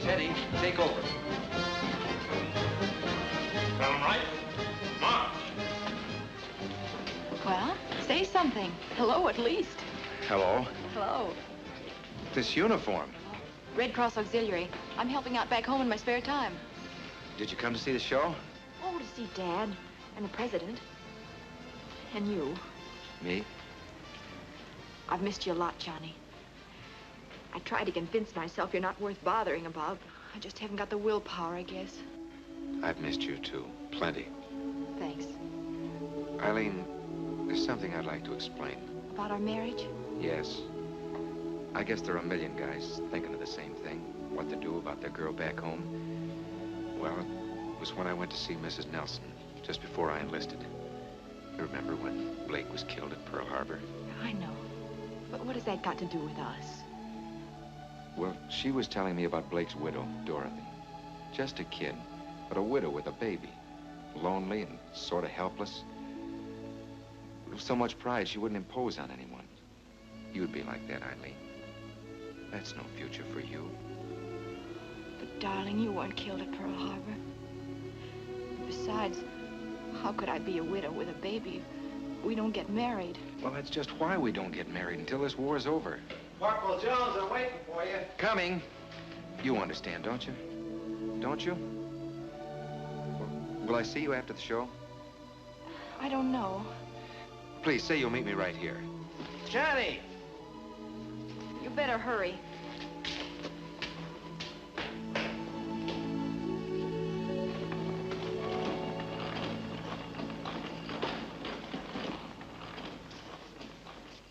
Teddy, take over. Got him right? something. Hello, at least. Hello. Hello. This uniform. Red Cross Auxiliary. I'm helping out back home in my spare time. Did you come to see the show? Oh, to see Dad and the President. And you. Me? I've missed you a lot, Johnny. I tried to convince myself you're not worth bothering about. I just haven't got the willpower, I guess. I've missed you, too. Plenty. Thanks. Eileen, there's something I'd like to explain. About our marriage? Yes. I guess there are a million guys thinking of the same thing. What to do about their girl back home. Well, it was when I went to see Mrs. Nelson, just before I enlisted. You remember when Blake was killed at Pearl Harbor? I know. But what has that got to do with us? Well, she was telling me about Blake's widow, Dorothy. Just a kid, but a widow with a baby. Lonely and sort of helpless. With so much pride, she wouldn't impose on anyone. You'd be like that, Eileen. That's no future for you. But, darling, you weren't killed at Pearl Harbor. Besides, how could I be a widow with a baby if we don't get married? Well, that's just why we don't get married until this war's over. Corporal Jones, I'm waiting for you. Coming. You understand, don't you? Don't you? Will I see you after the show? I don't know. Please, say you'll meet me right here. Johnny! You better hurry.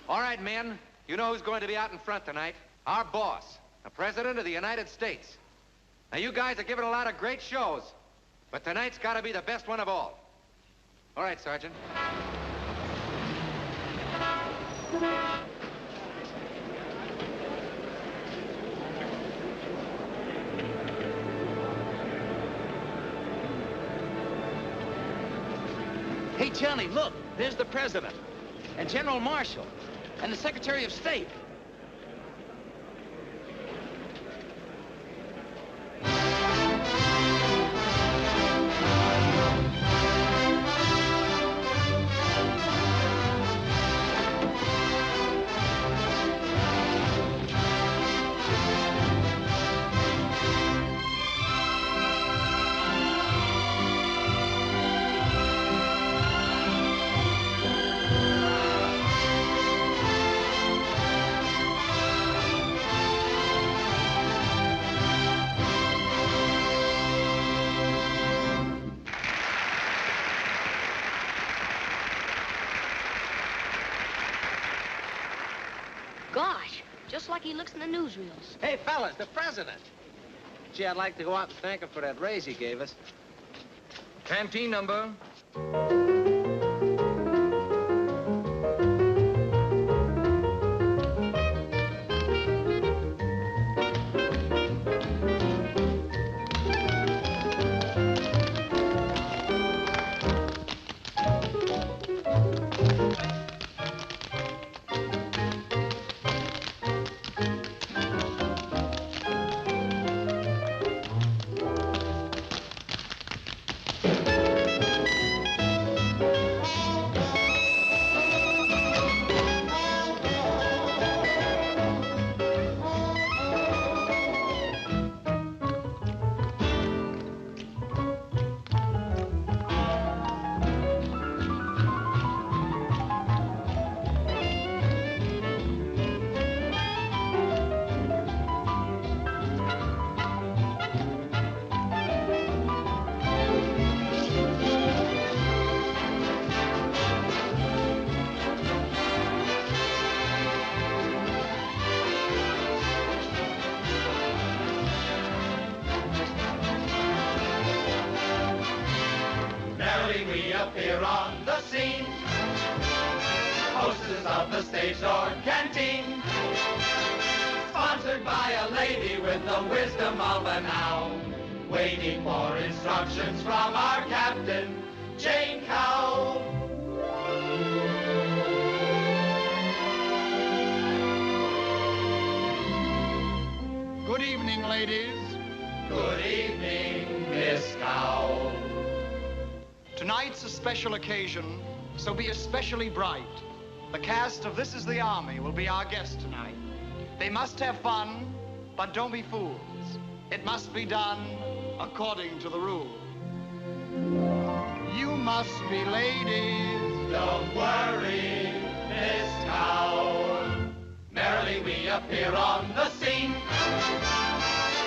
All right, men. You know who's going to be out in front tonight? Our boss, the President of the United States. Now, you guys are giving a lot of great shows, but tonight's got to be the best one of all. All right, Sergeant. Hey, Johnny, look. There's the President and General Marshall and the Secretary of State. Gosh, just like he looks in the newsreels. Hey, fellas, the President. Gee, I'd like to go out and thank him for that raise he gave us. Canteen number. Appear on the scene, hostess of the stage or canteen, sponsored by a lady with the wisdom of an owl, waiting for instructions from our captain, Jane Cow. Good evening, ladies. Good evening, Miss Cow. Tonight's a special occasion, so be especially bright. The cast of This Is the Army will be our guest tonight. They must have fun, but don't be fools. It must be done according to the rules. You must be ladies. Don't worry, Miss Cow. Merrily we appear on the scene.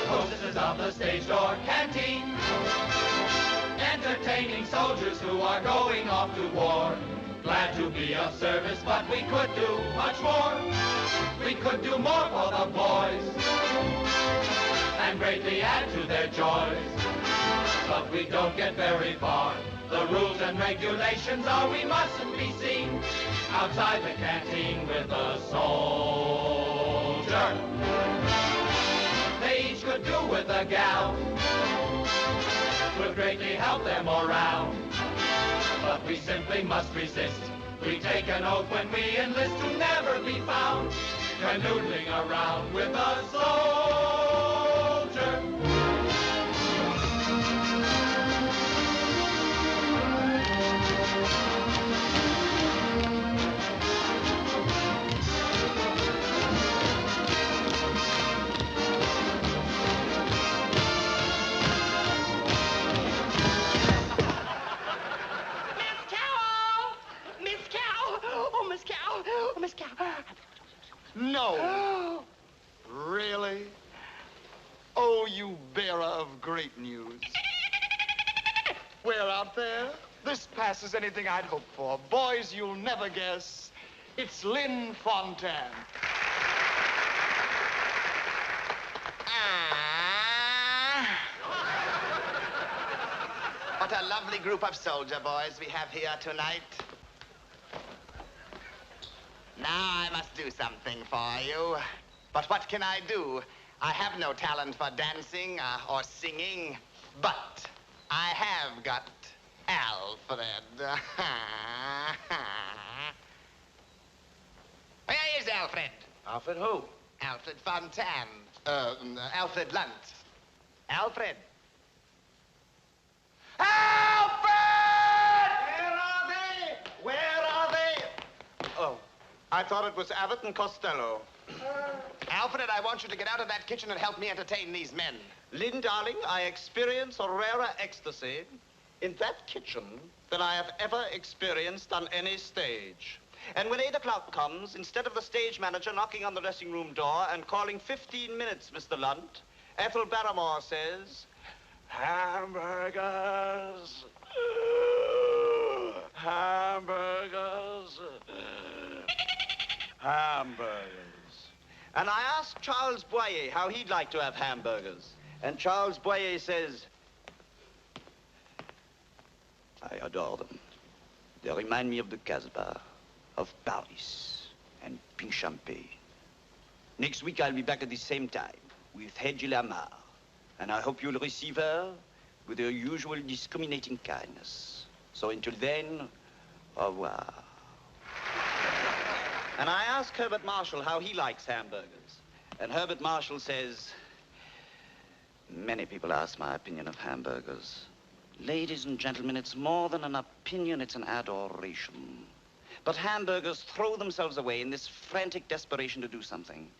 Hostesses of the stage door canteen. Entertaining soldiers who are going off to war. Glad to be of service, but we could do much more. We could do more for the boys and greatly add to their joys. But we don't get very far. The rules and regulations are we mustn't be seen outside the canteen with a soldier. They each could do with a gal. Would greatly help their morale. But we simply must resist. We take an oath when we enlist to never be found canoodling around with a soldier. No. Really? Oh, you bearer of great news. We're out there. This passes anything I'd hoped for. Boys, you'll never guess. It's Lynn Fontanne. What a lovely group of soldier boys we have here tonight. Now I must do something for you. But what can I do? I have no talent for dancing or singing, but I have got Alfred. Where is Alfred? Alfred who? Alfred Fontanne. Alfred Lunt. Alfred. Alfred! Where are they? Where are they? Oh, I thought it was Abbott and Costello. Alfred, I want you to get out of that kitchen and help me entertain these men. Lynn, darling, I experience a rarer ecstasy in that kitchen than I have ever experienced on any stage. And when 8 o'clock comes, instead of the stage manager knocking on the dressing room door and calling 15 minutes, Mr. Lunt, Ethel Barrymore says, hamburgers, hamburgers, hamburgers. And I asked Charles Boyer how he'd like to have hamburgers. And Charles Boyer says, I adore them. They remind me of the Casbah, of Paris, and pink champagne. Next week, I'll be back at the same time with Hedgie Lamar. And I hope you'll receive her with your usual discriminating kindness. So until then, au revoir. And I asked Herbert Marshall how he likes hamburgers. And Herbert Marshall says, many people ask my opinion of hamburgers. Ladies and gentlemen, it's more than an opinion, it's an adoration. But hamburgers throw themselves away in this frantic desperation to do something.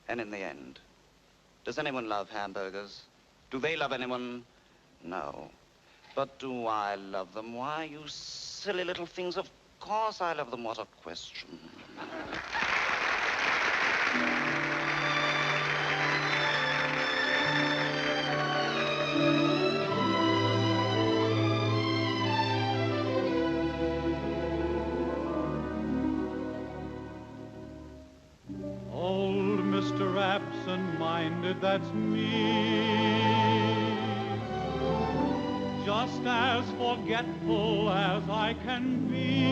And in the end, does anyone love hamburgers? Do they love anyone? No. But do I love them? Why, you silly little things, of course I love them. What a question. Old Mr. Absent-Minded, that's me. Just as forgetful as I can be.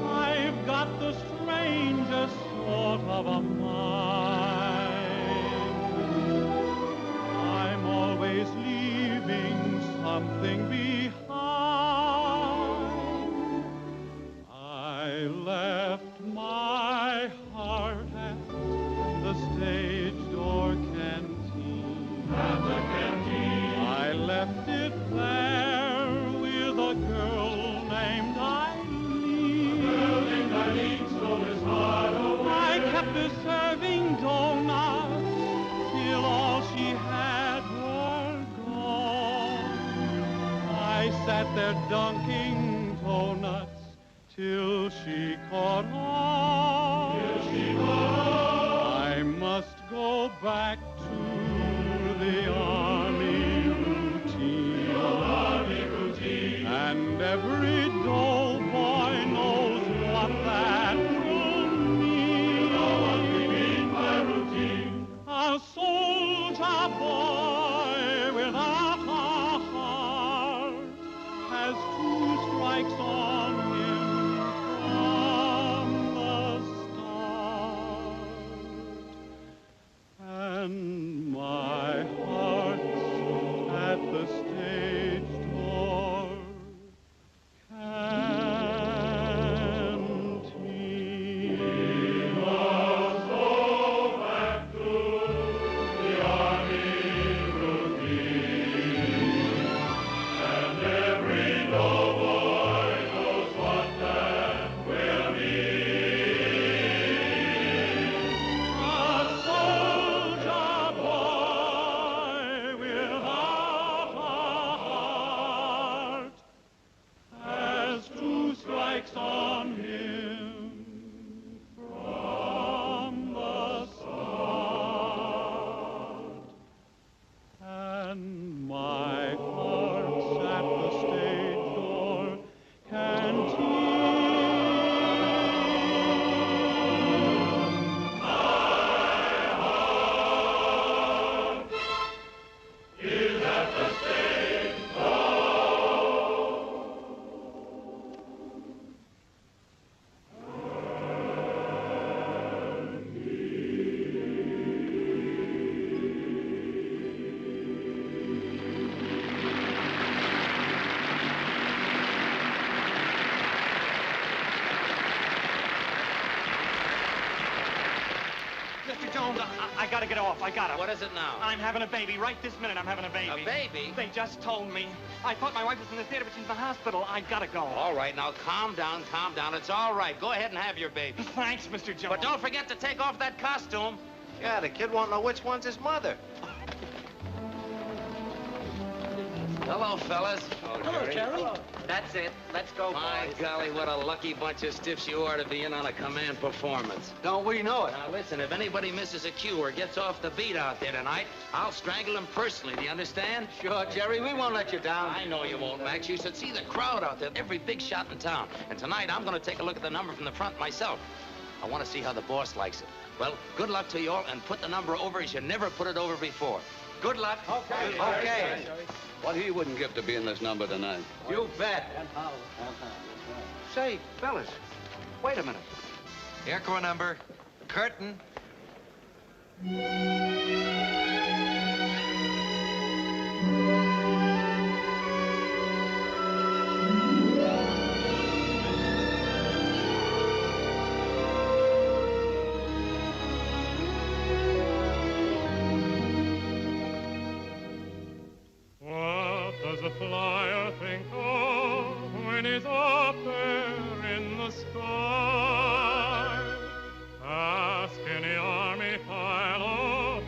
I've got the strangest sort of a mind. I'm always leaving something behind. I left my heart at the stage door canteen. At the canteen. I left it there with a girl named Eileen. sat there dunking toe nuts till she caught on. I must go back to the army routine. And every dull boy knows what that will mean. You know what we mean by routine. A soldier boy without a heart has 2 strikes on him from the start. And my heart's at the stage door. Canteen. We must go back to the army routine. And every dull boy knows what that will mean. A soldier boy without a heart has 2 strikes on him from the start. And my heart's at the stage door, is at the stage Mr. Jones, I gotta get off. I gotta. What is it now? I'm having a baby. Right this minute, I'm having a baby. A baby? They just told me. I thought my wife was in the theater, but she's in the hospital. I gotta go. All right, now calm down, calm down. It's all right. Go ahead and have your baby. Thanks, Mr. Jones. But don't forget to take off that costume. Yeah, the kid won't know which one's his mother. Hello, fellas. Hello, Jerry. That's it. Let's go, My boys. golly, what a lucky bunch of stiffs you are to be in on a command performance. Don't we know it? Now, listen, if anybody misses a cue or gets off the beat out there tonight, I'll strangle him personally. Do you understand? Sure, Jerry. We won't let you down. I know you won't, Max. You should see the crowd out there. Every big shot in town. And tonight, I'm going to take a look at the number from the front myself. I want to see how the boss likes it. Well, good luck to you all, and put the number over as you never put it over before. Good luck. Okay. Okay. What he wouldn't give to be in this number tonight. You bet. Say, fellas, wait a minute. Airco number, curtain. What does a flyer think of when he's up there in the sky? Ask any army pilot,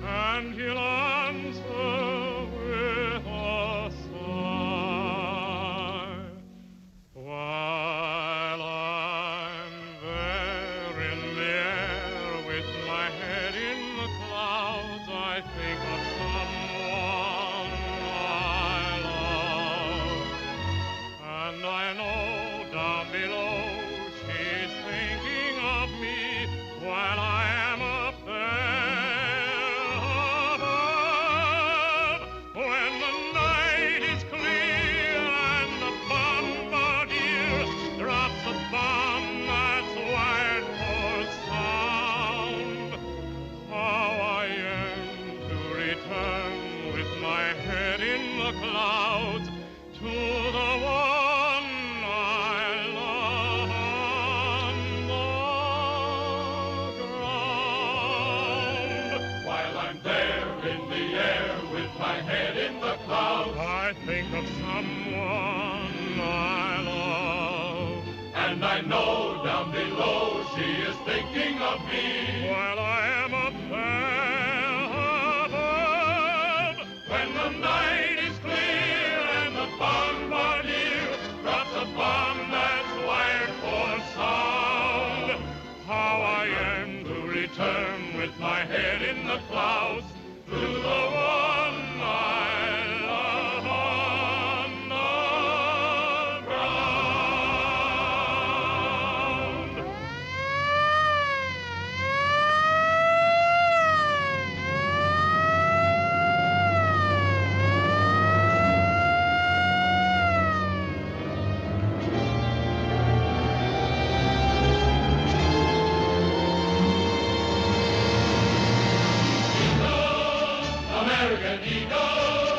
and he'll answer with a sigh. While I'm there in the air with my head in the clouds, I think of someone I love. And I know down below she's thinking of me while I am up there above. When the night is clear and the bombardier drops a bomb that's wired for sound, how I yearn to return with my head in the clouds to the one I love on the ground. While I'm there in the air with my head in the clouds, I think of someone I love. And I know down below she is thinking of me while I am up there above. When the night is clear and the bomb American eagle,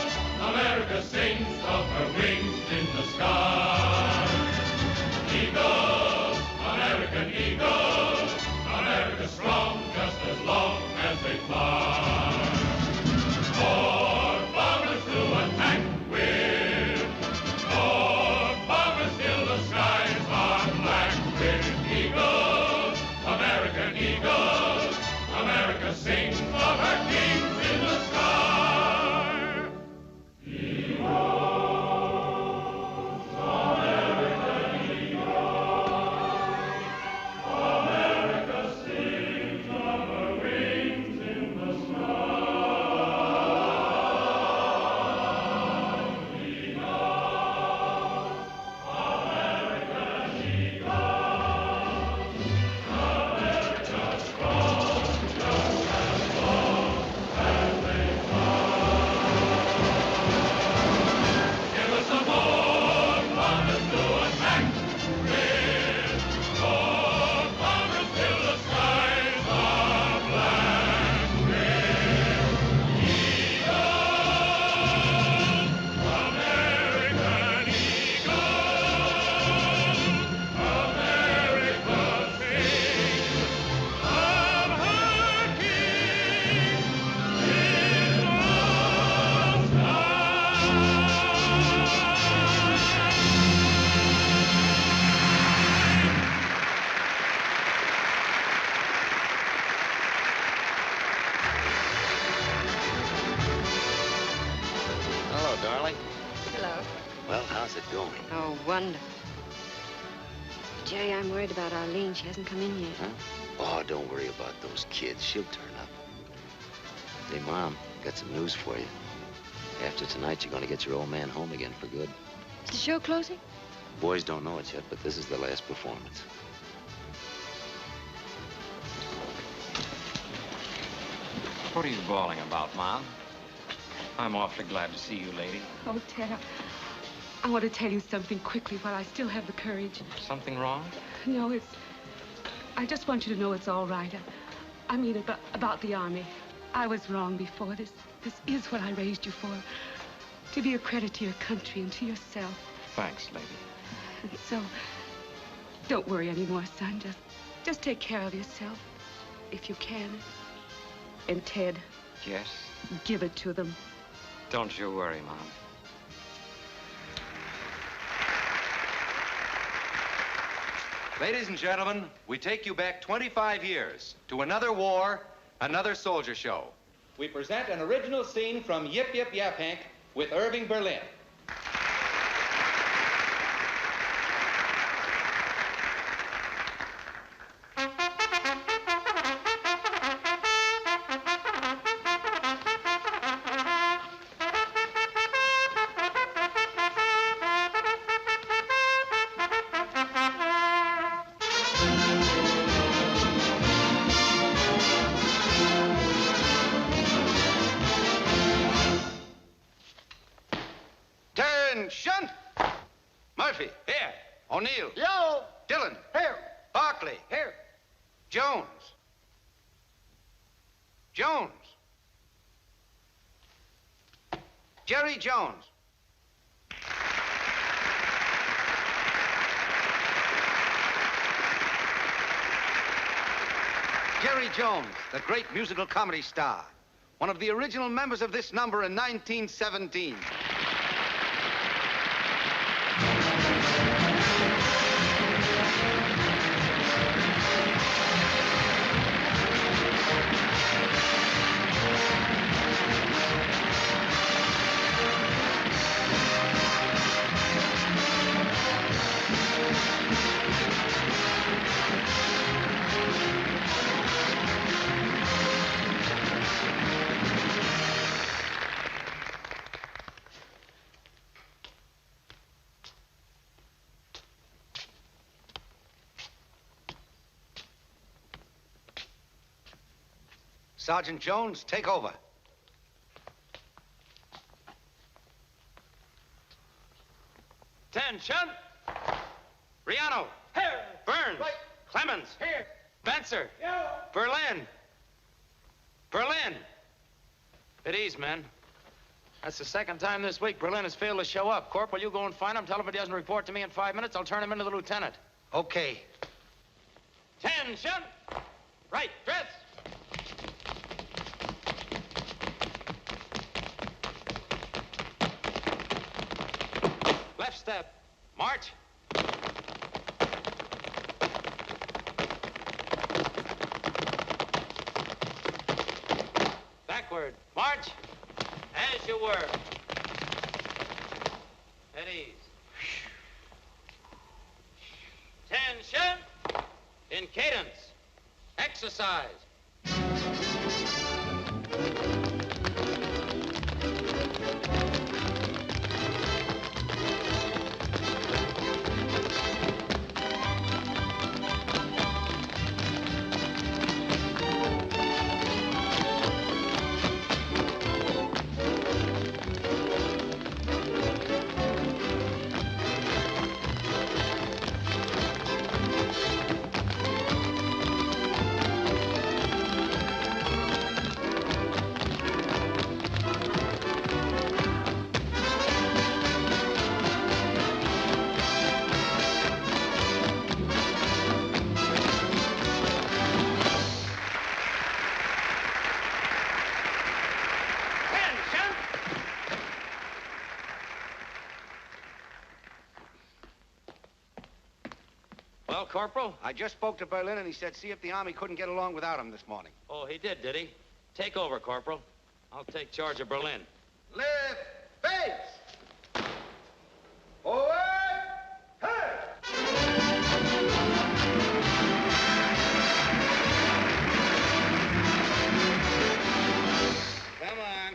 America sings of her wings in the sky. Eagles, American eagles, America strong just as long as they fly. More bombers to attack with, more bombers till the skies are black with eagles, American eagles, America sings of her kings in the sky. Eagles, American eagles, America sings of her wings in the sky. Eagles, American eagles, America strong just as long as they fly. Give us some more bombers to attack with, more bombers till the skies are black with eagles, American eagles, America sings of her kings in the Hello, darling. Hello. Well, how's it going? Oh, wonderful. Jerry, I'm worried about Arlene. She hasn't come in yet. Huh? Oh, don't worry about those kids. She'll turn up. Hey, Mom, got some news for you. After tonight, you're going to get your old man home again for good. Is the show closing? Boys don't know it yet, but this is the last performance. What are you bawling about, Mom? I'm awfully glad to see you, lady. Oh, Ted, I want to tell you something quickly while I still have the courage. Something wrong? No, I just want you to know it's all right. I mean about the Army. I was wrong before. This is what I raised you for. To be a credit to your country and to yourself. Thanks, lady. So, don't worry anymore, son. Just take care of yourself, if you can. And Ted, Yes? give it to them. Don't you worry, Mom. Ladies and gentlemen, we take you back 25 years to another war, another soldier show. We present an original scene from Yip Yip Yap Hank with Irving Berlin. Attention! Murphy. Here. O'Neill. Yo! Dillon. Here. Barkley. Here. Jones. Jones. Jerry Jones. Jerry Jones, the great musical comedy star. One of the original members of this number in 1917. Sergeant Jones, take over. Attention! Riano. Here. Burns. Right. Clemens. Here. Benser. Yo. Berlin. Berlin. At ease, men. That's the second time this week Berlin has failed to show up. Corporal, you go and find him. Tell him if he doesn't report to me in 5 minutes, I'll turn him into the lieutenant. Okay. Attention! Right, dress! Left step. March. Backward. March. As you were. At ease. Attention. In cadence. Exercise. Well, Corporal? I just spoke to Berlin, and he said see if the Army couldn't get along without him this morning. Oh, he did he? Take over, Corporal. I'll take charge of Berlin. Lift, face! Forward,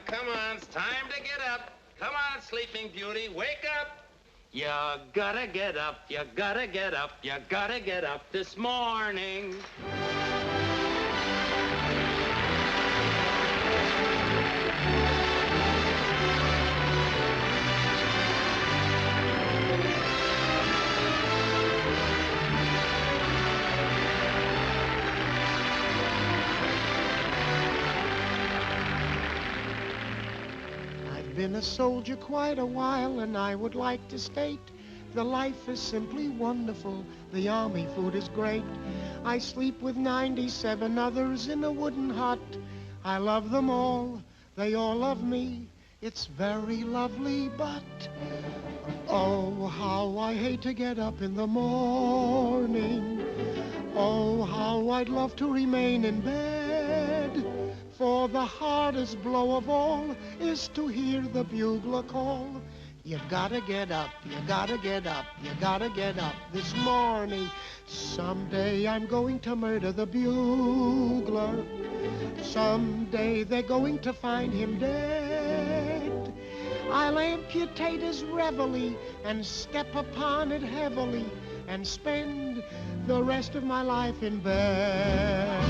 Come on, it's time to get up. Come on, Sleeping Beauty, wake up. You gotta get up, you gotta get up, you gotta get up this morning. Been a soldier quite a while, and I would like to state the life is simply wonderful. The army food is great. I sleep with 97 others in a wooden hut. I love them all. They all love me. It's very lovely, but oh, how I hate to get up in the morning. Oh, how I'd love to remain in bed. For the hardest blow of all is to hear the bugler call. You gotta get up, you gotta get up, you gotta get up this morning. Someday I'm going to murder the bugler. Someday they're going to find him dead. I'll amputate his reveille and step upon it heavily and spend the rest of my life in bed.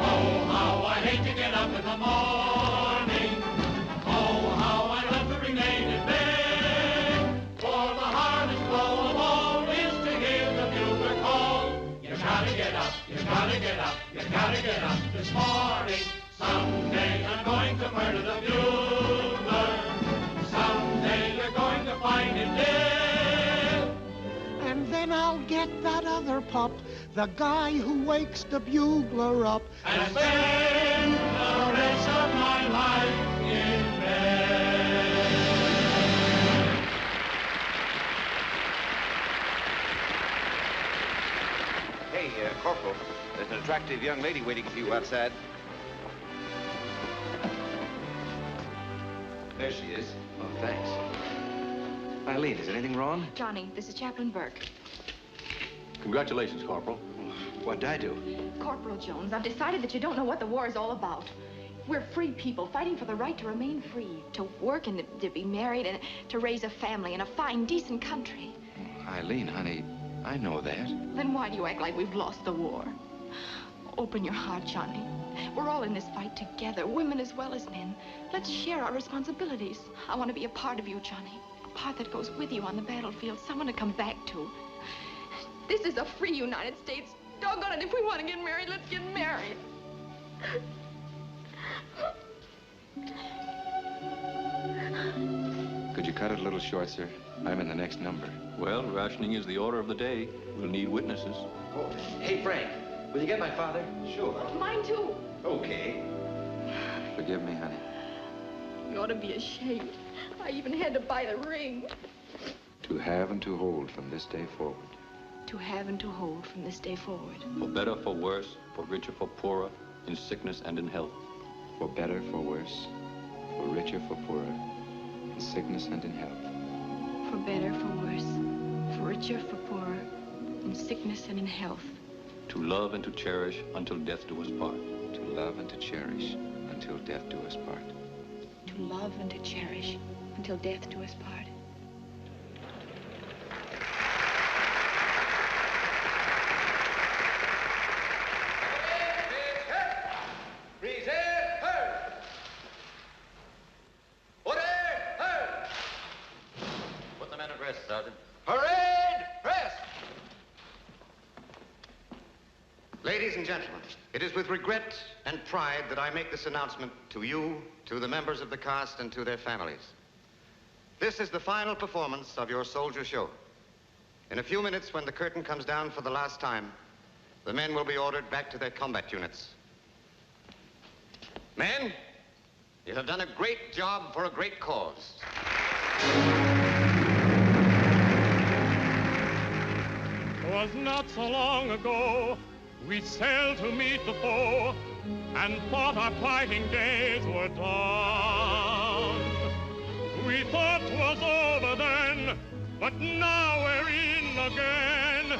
Oh, how I hate to get up in the morning. Oh, how I love to remain in bed. For the hardest blow of all is to hear the bugler call. You gotta get up, you gotta get up, you gotta get up this morning. Someday I'm going to murder the bugler. Someday you're going to find him dead. And then I'll get that other pup, the guy who wakes the bugler up, and spend the rest of my life in bed. Hey, Corporal, there's an attractive young lady waiting for you outside. There she is. Oh, thanks. Eileen, is anything wrong? Johnny, this is Chaplain Burke. Congratulations, Corporal. What'd I do? Corporal Jones, I've decided that you don't know what the war is all about. We're free people fighting for the right to remain free, to work and to be married and to raise a family in a fine, decent country. Eileen, honey, I know that. Then why do you act like we've lost the war? Open your heart, Johnny. We're all in this fight together, women as well as men. Let's share our responsibilities. I want to be a part of you, Johnny. A part that goes with you on the battlefield, someone to come back to. This is a free United States. Doggone it, if we want to get married, let's get married. cut it a little short, sir. I'm in the next number. Well, rationing is the order of the day. We'll need witnesses. Oh, hey, Frank, will you get my father? Sure. Mine, too. Okay. Forgive me, honey. You ought to be ashamed. I even had to buy the ring. To have and to hold from this day forward. To have and to hold from this day forward. For better, for worse, for richer, for poorer, in sickness and in health. For better, for worse, for richer, for poorer, in sickness and in health. For better, for worse, for richer, for poorer, in sickness and in health. To love and to cherish until death do us part. To love and to cherish until death do us part. To love and to cherish until death do us part. Sergeant. Parade! Press! Ladies and gentlemen, it is with regret and pride that I make this announcement to you, to the members of the cast, and to their families. This is the final performance of your soldier show. In a few minutes, when the curtain comes down for the last time, the men will be ordered back to their combat units. Men, you have done a great job for a great cause. 'Twas not so long ago we sailed to meet the foe and thought our fighting days were done. We thought 'twas over then, but now we're in again.